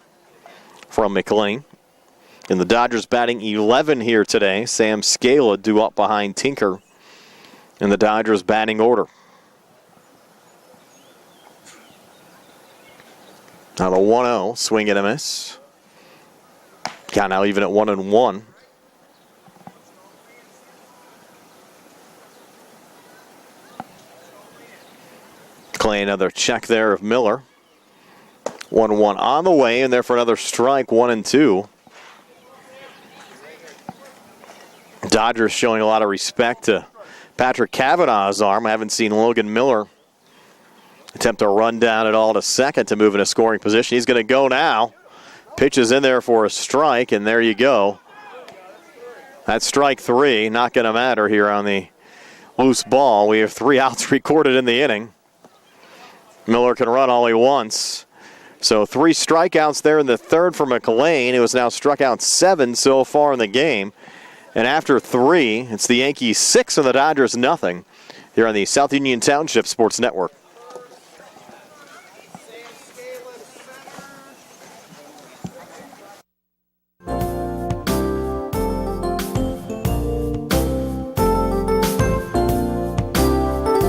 from McLean. And the Dodgers batting 11 here today. Sam Scala due up behind Tinker in the Dodgers batting order. Now the 1-0, swing and a miss. Count now even at 1-1. Clay another check there of Miller. 1-1 on the way, and there for another strike, 1-2. Dodgers showing a lot of respect to Patrick Kavanaugh's arm. I haven't seen Logan Miller attempt to run down at all to second to move in a scoring position. He's going to go now. Pitches in there for a strike, and there you go. That's strike 3. Not going to matter here on the loose ball. We have 3 outs recorded in the inning. Miller can run all he wants. So 3 strikeouts there in the third for McLean. It was now struck out 7 so far in the game. And after 3, it's the Yankees 6 and the Dodgers nothing here on the South Union Township Sports Network.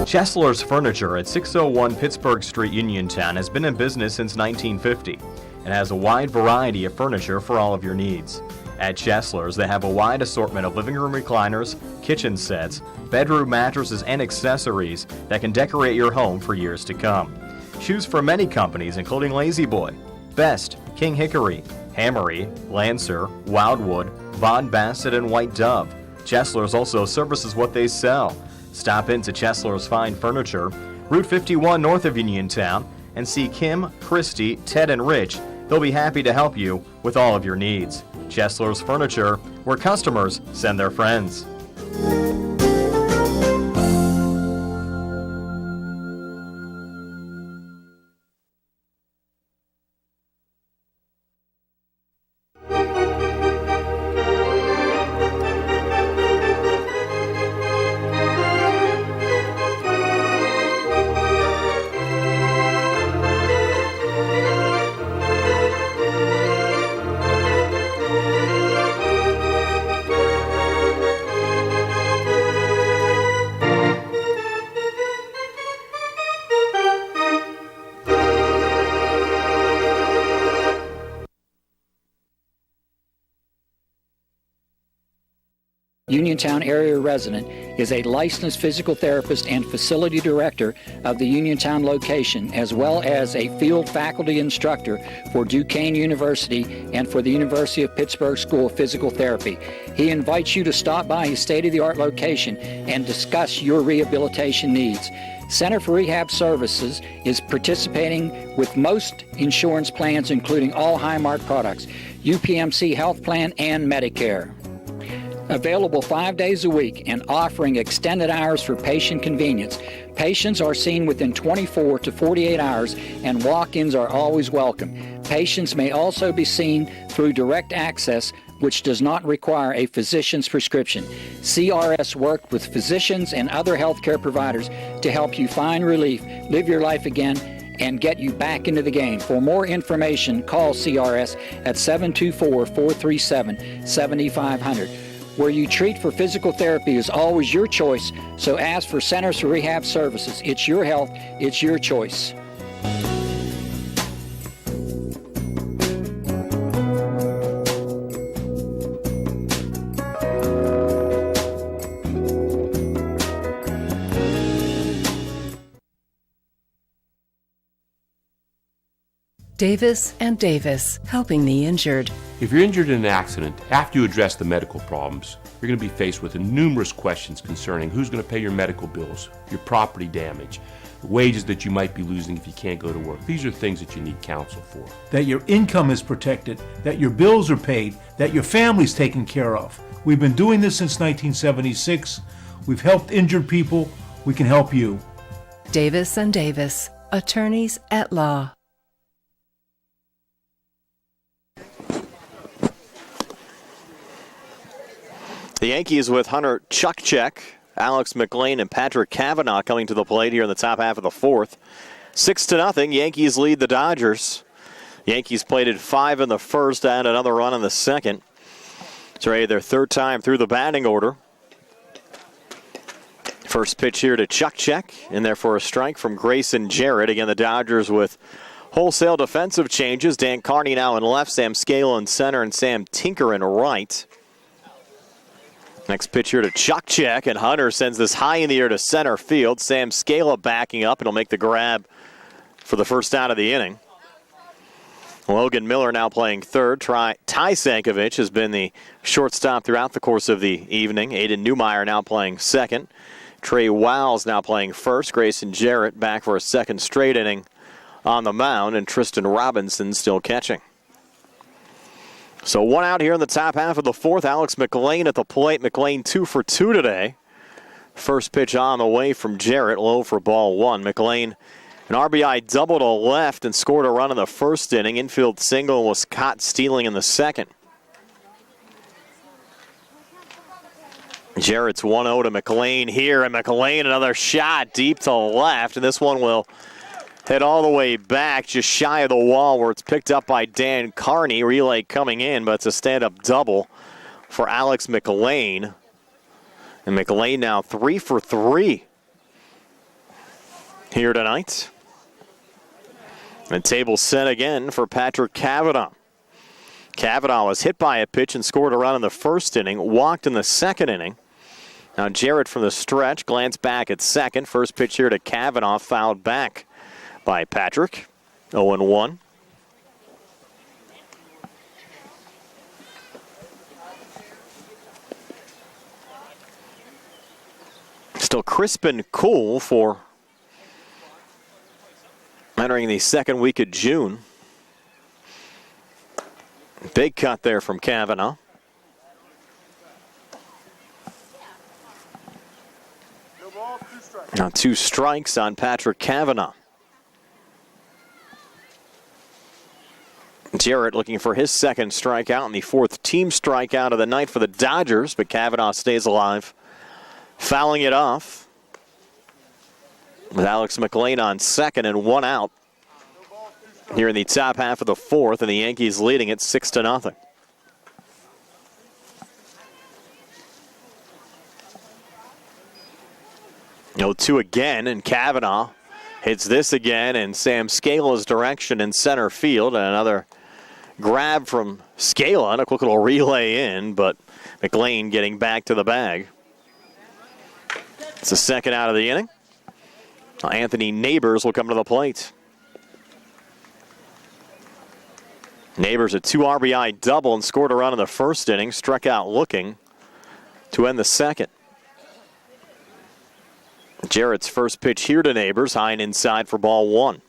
Chesler's Furniture at 601 Pittsburgh Street, Uniontown has been in business since 1950 and has a wide variety of furniture for all of your needs. At Chesler's, they have a wide assortment of living room recliners, kitchen sets, bedroom mattresses, and accessories that can decorate your home for years to come. Choose from many companies including Lazy Boy, Best, King Hickory, Hammery, Lancer, Wildwood, Von Bassett, and White Dove. Chesler's also services what they sell. Stop into Chesler's Fine Furniture, Route 51 north of Uniontown, and see Kim, Christy, Ted, and Rich. They'll be happy to help you with all of your needs. Chesler's Furniture, where customers send their friends. Uniontown area resident, is a licensed physical therapist and facility director of the Uniontown location, as well as a field faculty instructor for Duquesne University and for the University of Pittsburgh School of Physical Therapy. He invites you to stop by his state-of-the-art location and discuss your rehabilitation needs. Center for Rehab Services is participating with most insurance plans, including all Highmark products, UPMC Health Plan, and Medicare. Available 5 days a week and offering extended hours for patient convenience. Patients are seen within 24 to 48 hours and walk-ins are always welcome. Patients may also be seen through direct access, which does not require a physician's prescription. CRS worked with physicians and other healthcare providers to help you find relief, live your life again, and get you back into the game. For more information, call CRS at 724-437-7500. Where you treat for physical therapy is always your choice, so ask for Centers for Rehab Services. It's your health, it's your choice. Davis and Davis, helping the injured. If you're injured in an accident, after you address the medical problems, you're going to be faced with numerous questions concerning who's going to pay your medical bills, your property damage, the wages that you might be losing if you can't go to work. These are things that you need counsel for. That your income is protected, that your bills are paid, that your family's taken care of. We've been doing this since 1976. We've helped injured people. We can help you. Davis and Davis, attorneys at law. The Yankees with Hunter Chukchek, Alex McLean, and Patrick Cavanaugh coming to the plate here in the top half of the fourth. 6-0, Yankees lead the Dodgers. Yankees plated 5 in the first and another run in the second. It's already their third time through the batting order. First pitch here to Chukchek, in there for a strike from Grayson Jarrett. Again, the Dodgers with wholesale defensive changes. Dan Carney now in left, Sam Scala in center, and Sam Tinker in right. Next pitch here to Chukchek, and Hunter sends this high in the air to center field. Sam Scala backing up, and he'll make the grab for the first out of the inning. Logan Miller now playing third. Ty Sankovic has been the shortstop throughout the course of the evening. Aiden Newmeyer now playing second. Trey Wiles now playing first. Grayson Jarrett back for a second straight inning on the mound, and Tristan Robinson still catching. So one out here in the top half of the fourth. Alex McLean at the plate. McLean 2 for 2 today. First pitch on the way from Jarrett, low for ball one. McLean, an RBI double to left and scored a run in the first inning. Infield single was caught stealing in the second. Jarrett's 1-0 to McLean here, and McLean another shot deep to left, and this one will head all the way back, just shy of the wall where it's picked up by Dan Carney. Relay coming in, but it's a stand-up double for Alex McLean. And McLean now 3 for 3 here tonight. And table set again for Patrick Cavanaugh. Cavanaugh was hit by a pitch and scored a run in the first inning, walked in the second inning. Now Jarrett from the stretch, glanced back at second. First pitch here to Cavanaugh, fouled back by Patrick. 0-1. Still crisp and cool for entering the second week of June. Big cut there from Cavanaugh. Now 2 strikes on Patrick Cavanaugh. Jarrett looking for his second strikeout and the fourth team strikeout of the night for the Dodgers, but Cavanaugh stays alive, fouling it off with Alex McLean on second and 1 out here in the top half of the fourth, and the Yankees leading it 6-0. No 2 again, and Cavanaugh hits this again in Sam Scala's direction in center field, and another grab from Scala and a quick little relay in, but McLean getting back to the bag. It's the second out of the inning. Anthony Neighbors will come to the plate. Neighbors a 2 RBI double and scored a run in the first inning, struck out looking to end the second. Jarrett's first pitch here to Neighbors, high and inside for ball one.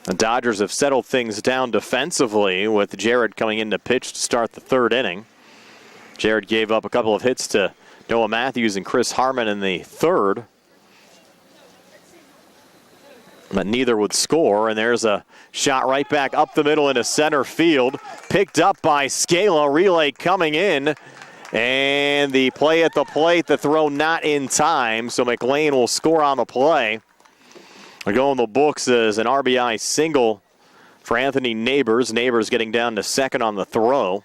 The Dodgers have settled things down defensively with Jarrett coming in to pitch to start the third inning. Jarrett gave up a couple of hits to Noah Matthews and Chris Harmon in the third, but neither would score, and there's a shot right back up the middle into center field, picked up by Scala, relay coming in, and the play at the plate, the throw not in time, so McLean will score on the play. We go in the books as an RBI single for Anthony Neighbors. Neighbors getting down to second on the throw.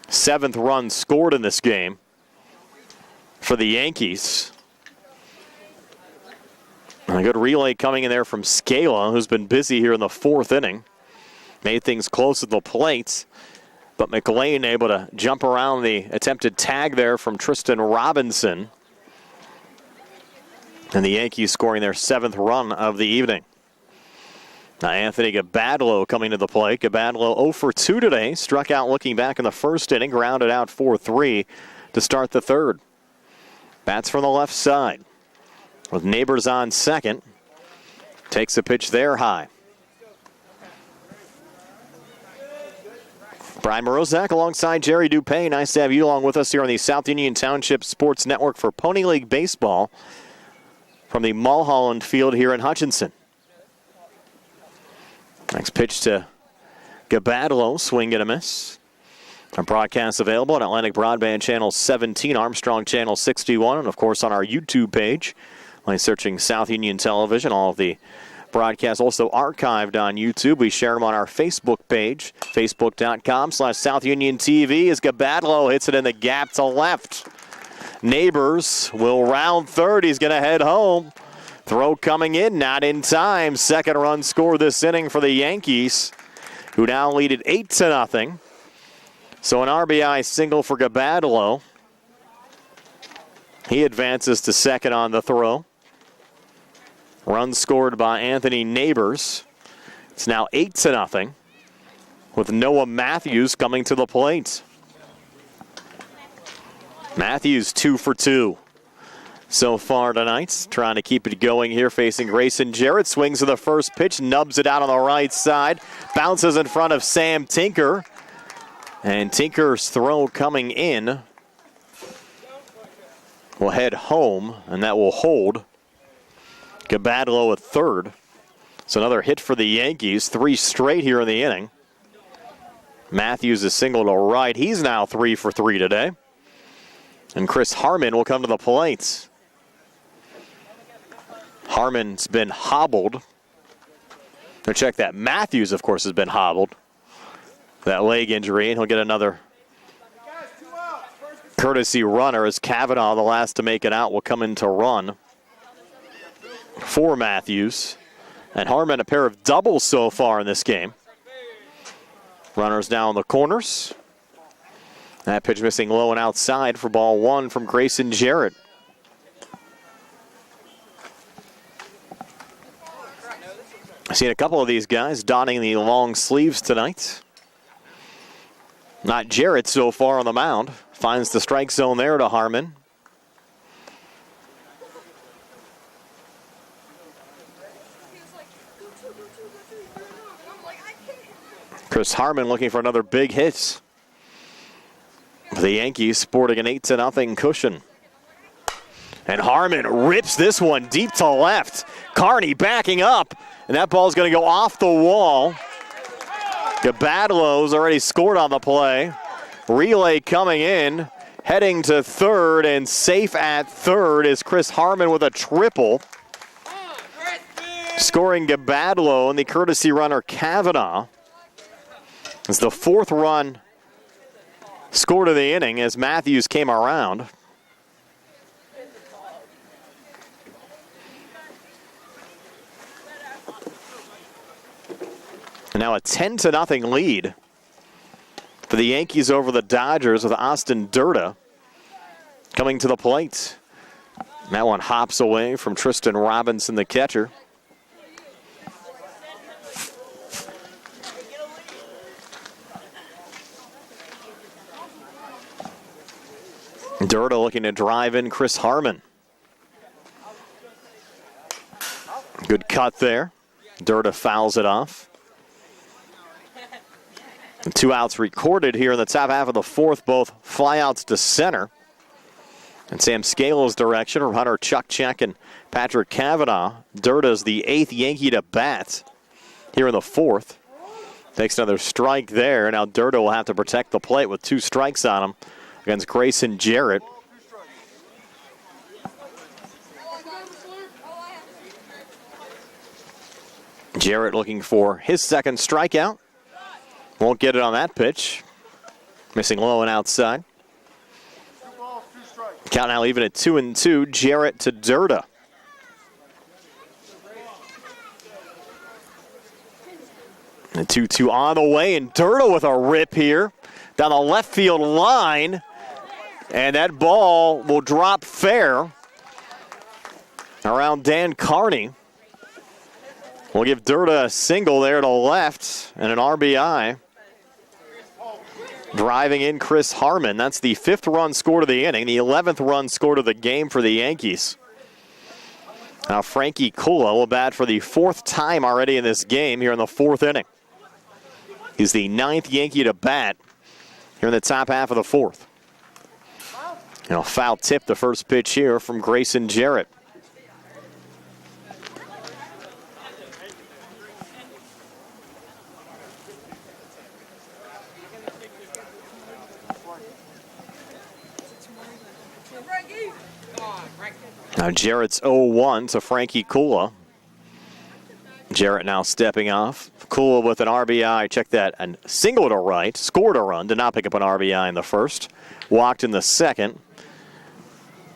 7th run scored in this game for the Yankees. A good relay coming in there from Scala, who's been busy here in the fourth inning. Made things close at the plate, but McLean able to jump around the attempted tag there from Tristan Robinson. And the Yankees scoring their 7th run of the evening. Now Anthony Gabadlo coming to the plate. Gabadlo 0 for 2 today. Struck out looking back in the first inning. Grounded out 4-3 to start the third. Bats from the left side. With Neighbors on second. Takes a pitch there high. Brian Morozak alongside Jerry Dupay. Nice to have you along with us here on the South Union Township Sports Network for Pony League Baseball from the Mulholland Field here in Hutchinson. Next pitch to Gabadlo, swing and a miss. Our broadcast available on Atlantic Broadband Channel 17, Armstrong Channel 61, and of course on our YouTube page by searching South Union Television. All of the broadcasts also archived on YouTube. We share them on our Facebook page, facebook.com/South Union TV, as Gabadlo hits it in the gap to left. Neighbors will round third. He's going to head home. Throw coming in, not in time. Second run score this inning for the Yankees, who now lead it 8-0. So an RBI single for Gabadlo. He advances to second on the throw. Run scored by Anthony Neighbors. It's now 8-0 with Noah Matthews coming to the plate. Matthews 2 for 2 so far tonight. Trying to keep it going here, facing Grayson Jarrett. Swings to the first pitch, nubs it out on the right side. Bounces in front of Sam Tinker. And Tinker's throw coming in will head home, and that will hold. Gabadlo at third. So another hit for the Yankees. 3 straight here in the inning. Matthews is single to right. He's now 3 for 3 today. And Chris Harmon will come to the plate. Harmon's been hobbled. Now check that. Matthews, of course, has been hobbled. That leg injury, and he'll get another courtesy runner as Kavanaugh, the last to make it out, will come in to run for Matthews. And Harmon, a pair of doubles so far in this game. Runners down the corners. That pitch missing low and outside for ball 1 from Grayson Jarrett. I've seen a couple of these guys donning the long sleeves tonight. Not Jarrett so far on the mound. Finds the strike zone there to Harmon. Chris Harmon looking for another big hit. The Yankees sporting an 8-0 cushion. And Harmon rips this one deep to left. Carney backing up. And that ball's going to go off the wall. Gabadlo's already scored on the play. Relay coming in. Heading to third, and safe at third is Chris Harmon with a triple. Scoring Gabadlo and the courtesy runner Kavanaugh. It's the 4th run scored of the inning as Matthews came around. And now a 10-0 lead for the Yankees over the Dodgers with Austin Durda coming to the plate. And that one hops away from Tristan Robinson, the catcher. Durda looking to drive in Chris Harmon. Good cut there. Durda fouls it off. And 2 outs recorded here in the top half of the 4th, both flyouts to center. And Sam Scalo's direction, runner Chuck Check and Patrick Kavanaugh. Durda's the 8th Yankee to bat here in the 4th. Takes another strike there. Now Durda will have to protect the plate with 2 strikes on him against Grayson Jarrett. Jarrett looking for his 2nd strikeout. Won't get it on that pitch. Missing low and outside. Count now even at 2-2. Jarrett to Durda. The 2-2 on the way, and Durda with a rip here down the left field line. And that ball will drop fair around Dan Carney. We'll give Durda a single there to left and an RBI. Driving in Chris Harmon. That's the 5th run scored of the inning, the 11th run scored of the game for the Yankees. Now Frankie Kula will bat for the 4th time already in this game here in the 4th inning. He's the 9th Yankee to bat here in the top half of the 4th. And a foul tip the first pitch here from Grayson Jarrett. Now Jarrett's 0-1 to Frankie Kula. Jarrett now stepping off. Kula with an RBI, check that, and single to right, scored a run, did not pick up an RBI in the first, walked in the second,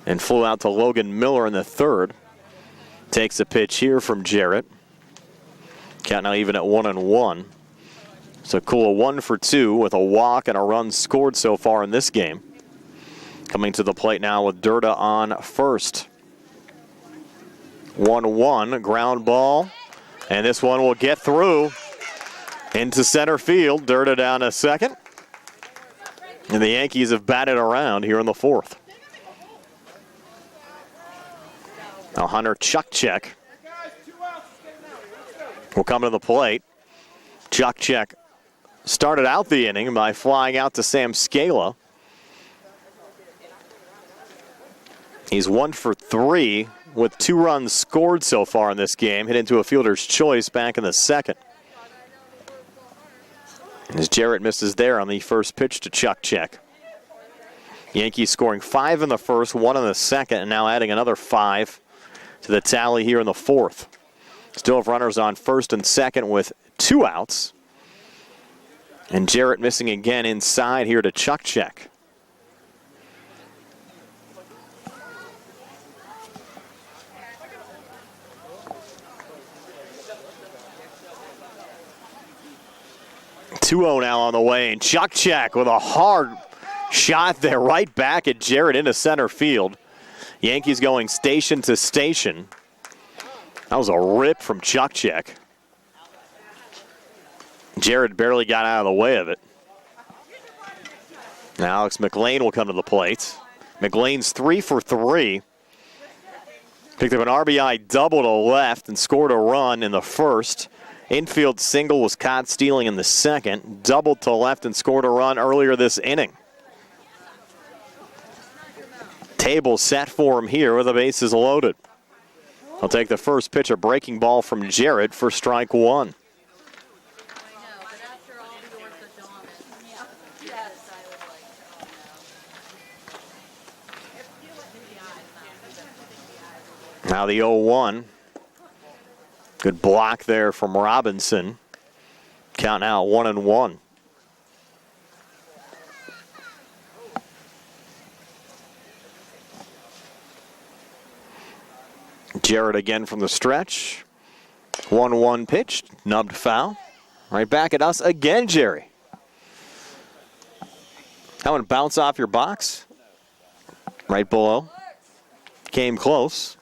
and flew out to Logan Miller in the third. Takes a pitch here from Jarrett. Count now even at 1-1. So Kula 1 for 2 with a walk and a run scored so far in this game. Coming to the plate now with Durda on first. 1-1, ground ball. And this one will get through into center field. Durda down to second. And the Yankees have batted around here in the 4th. Now Hunter Chukchek will come to the plate. Chukchek started out the inning by flying out to Sam Scala. He's 1 for 3 with 2 runs scored so far in this game. Hit into a fielder's choice back in the second. As Jarrett misses there on the first pitch to Chukchek. Yankees scoring 5 in the first, 1 in the second, and now adding another 5 to the tally here in the 4th. Still have runners on first and second with 2 outs. And Jarrett missing again inside here to Chukchek. .2-0 now on the way, and Chukchek with a hard shot there right back at Jarrett into center field. Yankees going station to station. That was a rip from Chukchek. Jarrett barely got out of the way of it. Now Alex McLean will come to the plate. McLean's 3 for 3. Picked up an RBI double to left and scored a run in the first. Infield single was caught stealing in the second. Doubled to left and scored a run earlier this inning. Table set for him here with the bases loaded. I'll take the first pitch, a breaking ball from Jarrett for strike 1. Now the 0-1. Good block there from Robinson. Count now 1-1. Jarrett again from the stretch. 1-1 pitch, nubbed foul. Right back at us again, Jerry. That one bounced off your box. Right below. Came close.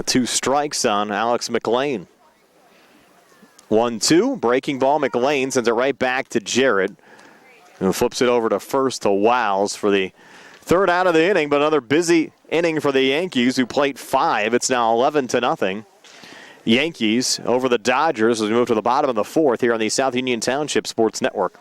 2 strikes on Alex McLean. 1-2, breaking ball. McLean sends it right back to Jarrett, who flips it over to first to Wiles for the 3rd out of the inning, but another busy inning for the Yankees, who played 5. It's now 11-0. Yankees over the Dodgers as we move to the bottom of the 4th here on the South Union Township Sports Network.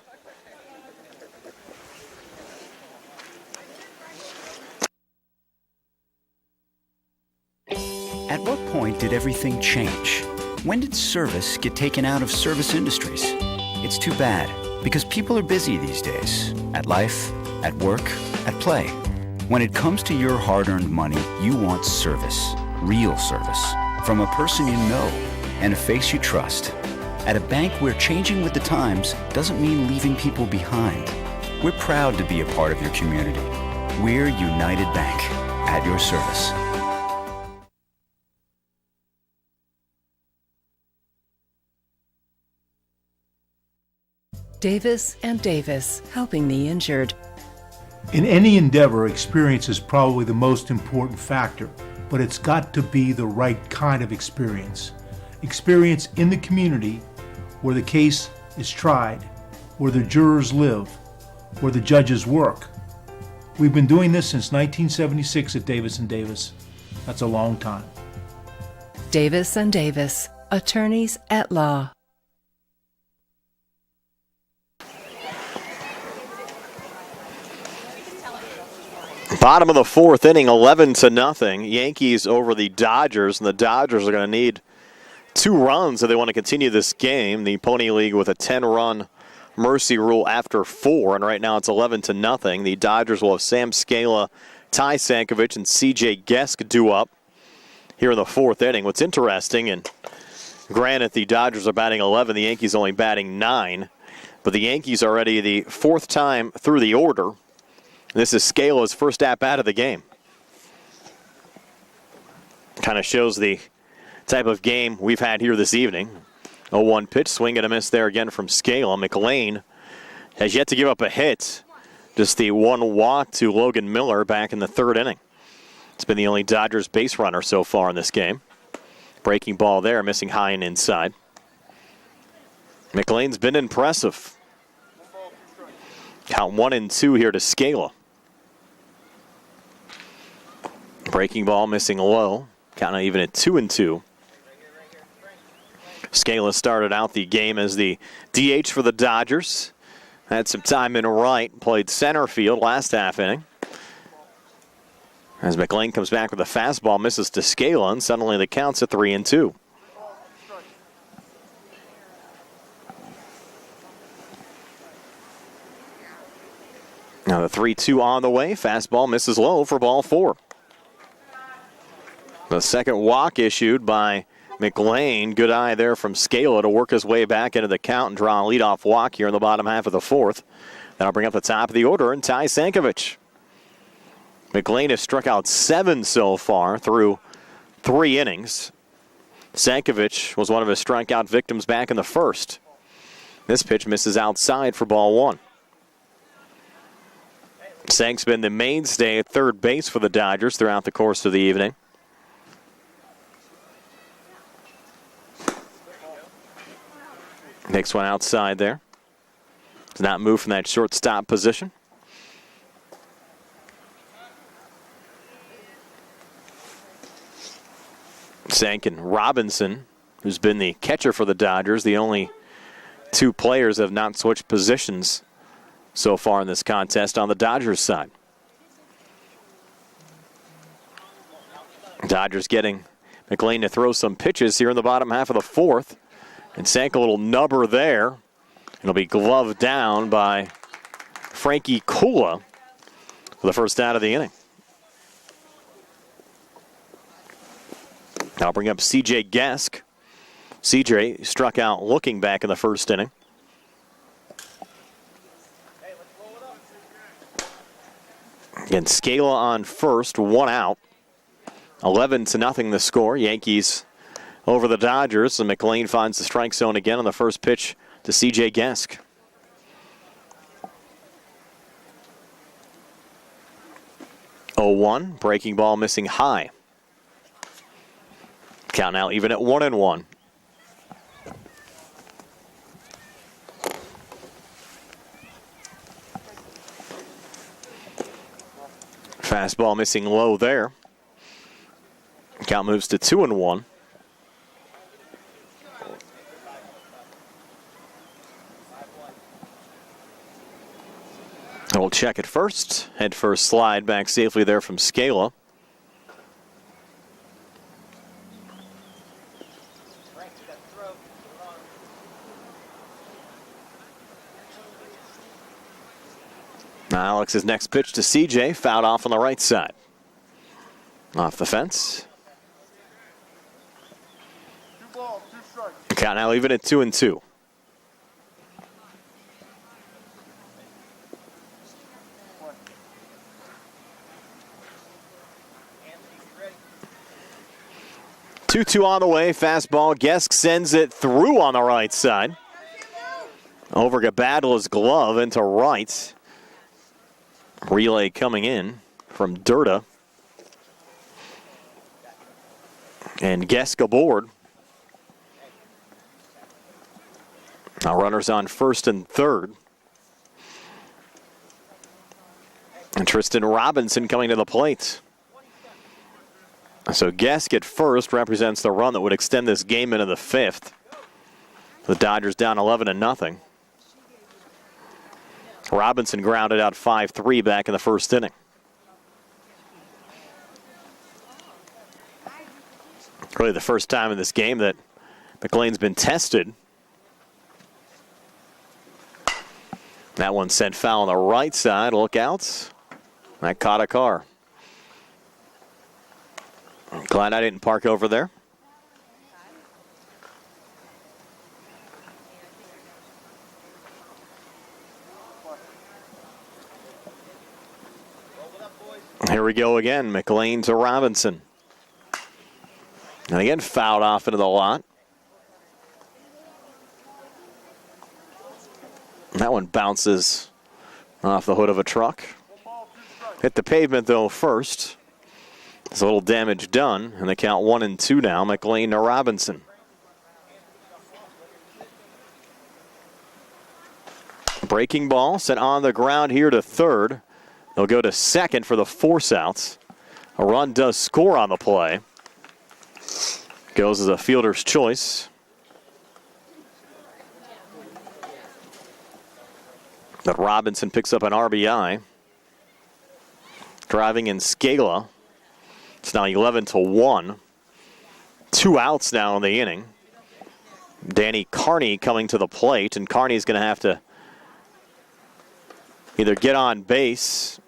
At what point did everything change? When did service get taken out of service industries? It's too bad, because people are busy these days. At life, at work, at play. When it comes to your hard-earned money, you want service. Real service. From a person you know and a face you trust. At a bank where changing with the times doesn't mean leaving people behind. We're proud to be a part of your community. We're United Bank. At your service. Davis and Davis, helping the injured. In any endeavor, experience is probably the most important factor. but it's got to be the right kind of experience. Experience in the community where the case is tried, where the jurors live, where the judges work. We've been doing this since 1976 at Davis & Davis. That's a long time. Davis & Davis, attorneys at law. Bottom of the fourth inning, 11-0. Yankees over the Dodgers, and the Dodgers are going to need 2 runs if they want to continue this game. The Pony League with a 10-run mercy rule after 4, and right now it's 11-0. The Dodgers will have Sam Scala, Ty Sankovic, and C.J. Gesk due up here in the fourth inning. What's interesting, and granted the Dodgers are batting 11, the Yankees only batting 9, but the Yankees are already the 4th time through the order. This is Scala's first at-bat of the game. Kind of shows the type of game we've had here this evening. 0-1 pitch, swing and a miss there again from Scala. McLean has yet to give up a hit. Just the 1 walk to Logan Miller back in the 3rd inning. It's been the only Dodgers base runner so far in this game. Breaking ball there, missing high and inside. McLean's been impressive. Count 1-2 here to Scala. Breaking ball missing low. Counting even at 2-2. Scala started out the game as the DH for the Dodgers. Had some time in right. Played center field last half inning. As McLean comes back with a fastball, misses to Scala, and suddenly the count's at 3-2. Now the 3-2 on the way. Fastball misses low for ball 4. The second walk issued by McLean. Good eye there from Scala to work his way back into the count and draw a leadoff walk here in the bottom half of the 4th. That'll bring up the top of the order and Ty Sankovic. McLean has struck out 7 so far through 3 innings. Sankovic was one of his strikeout victims back in the 1st. This pitch misses outside for ball 1. Sank's been the mainstay at third base for the Dodgers throughout the course of the evening. Next one outside there. Does not move from that shortstop position. Sank and Robinson, who's been the catcher for the Dodgers, the only 2 players have not switched positions so far in this contest on the Dodgers side. Dodgers getting McLean to throw some pitches here in the bottom half of the 4th. And sank a little nubber there. It'll be gloved down by Frankie Kula for the first out of the inning. Now bring up C.J. Gesk. C.J. struck out looking back in the 1st inning. Again, Scala on first, 1 out. 11-0 the score. Yankees over the Dodgers, and McLean finds the strike zone again on the first pitch to C.J. Gesk. Oh, 0-1, breaking ball missing high. Count now even at 1-1. Fastball missing low there. Count moves to 2-1. We'll check it first. Head first slide back safely there from Scala. Now Alex's next pitch to CJ, fouled off on the right side. Off the fence. Count now even at 2-2. Two on the way, fastball. Gesk sends it through on the right side. Over Gabadla's glove into right. Relay coming in from Durda. And Gesk aboard. Now runners on first and third. And Tristan Robinson coming to the plate. So Gesk at first represents the run that would extend this game into the fifth. The Dodgers down 11-0. Robinson grounded out 5-3 back in the first inning. Really the first time in this game that McLean's been tested. That one sent foul on the right side. Look out. That caught a car. I'm glad I didn't park over there. Here we go again. McLean to Robinson. And again, fouled off into the lot. That one bounces off the hood of a truck. Hit the pavement, though, first. There's a little damage done, and they count 1-2 now. McLean to Robinson. Breaking ball sent on the ground here to third. They'll go to second for the force outs. A run does score on the play. Goes as a fielder's choice. But Robinson picks up an RBI. Driving in Scala. It's now 11-1. 2 outs now in the inning. Danny Carney coming to the plate, and Carney's going to have to either get on base,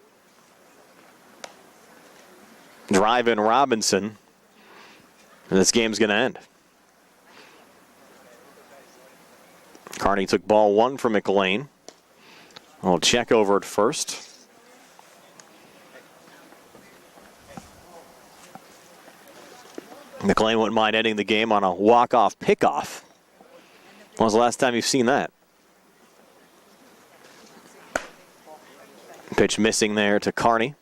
drive in Robinson, and this game's going to end. Carney took ball 1 from McLean. I'll check over at first. McLean wouldn't mind ending the game on a walk-off pickoff. When was the last time you've seen that? Pitch missing there to Carney.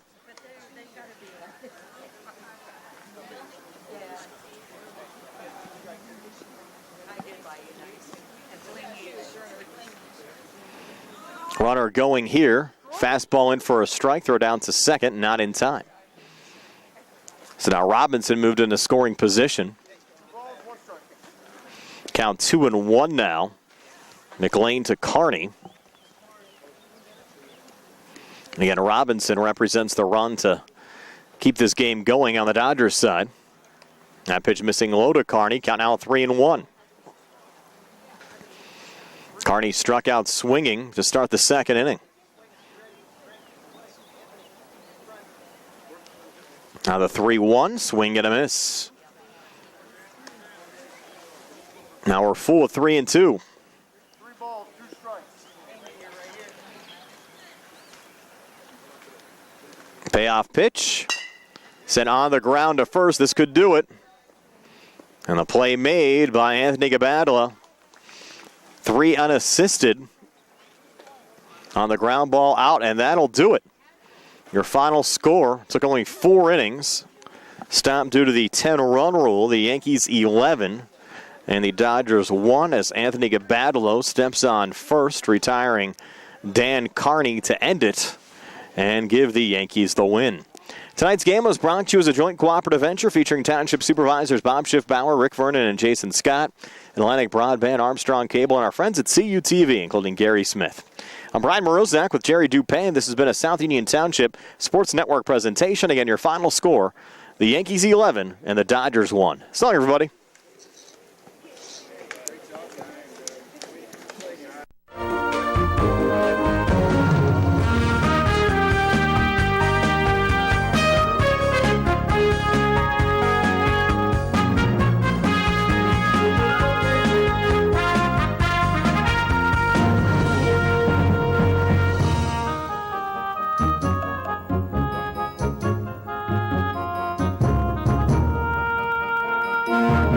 Runner going here. Fastball in for a strike. Throw down to second. Not in time. So now Robinson moved into scoring position. Count 2-1 now. McLean to Carney. And again, Robinson represents the run to keep this game going on the Dodgers side. That pitch missing low to Carney. Count now 3-1. Carney struck out swinging to start the second inning. Now the 3-1, swing and a miss. Now we're full of 3-2. Payoff pitch. Sent on the ground to first. This could do it. And the play made by Anthony Gabadla. 3 unassisted on the ground ball out, and that'll do it. Your final score took only 4 innings. Stopped due to the 10-run rule. The Yankees 11 and the Dodgers 1 as Anthony Gabadlo steps on first, retiring Dan Carney to end it and give the Yankees the win. Tonight's game was brought to you as a joint cooperative venture featuring Township Supervisors Bob Schiffbauer, Rick Vernon, and Jason Scott, Atlantic Broadband, Armstrong Cable, and our friends at CUTV, including Gary Smith. I'm Brian Morozak with Jerry Dupay. This has been a South Union Township Sports Network presentation. Again, your final score, the Yankees 11 and the Dodgers 1. So long, everybody. Bye.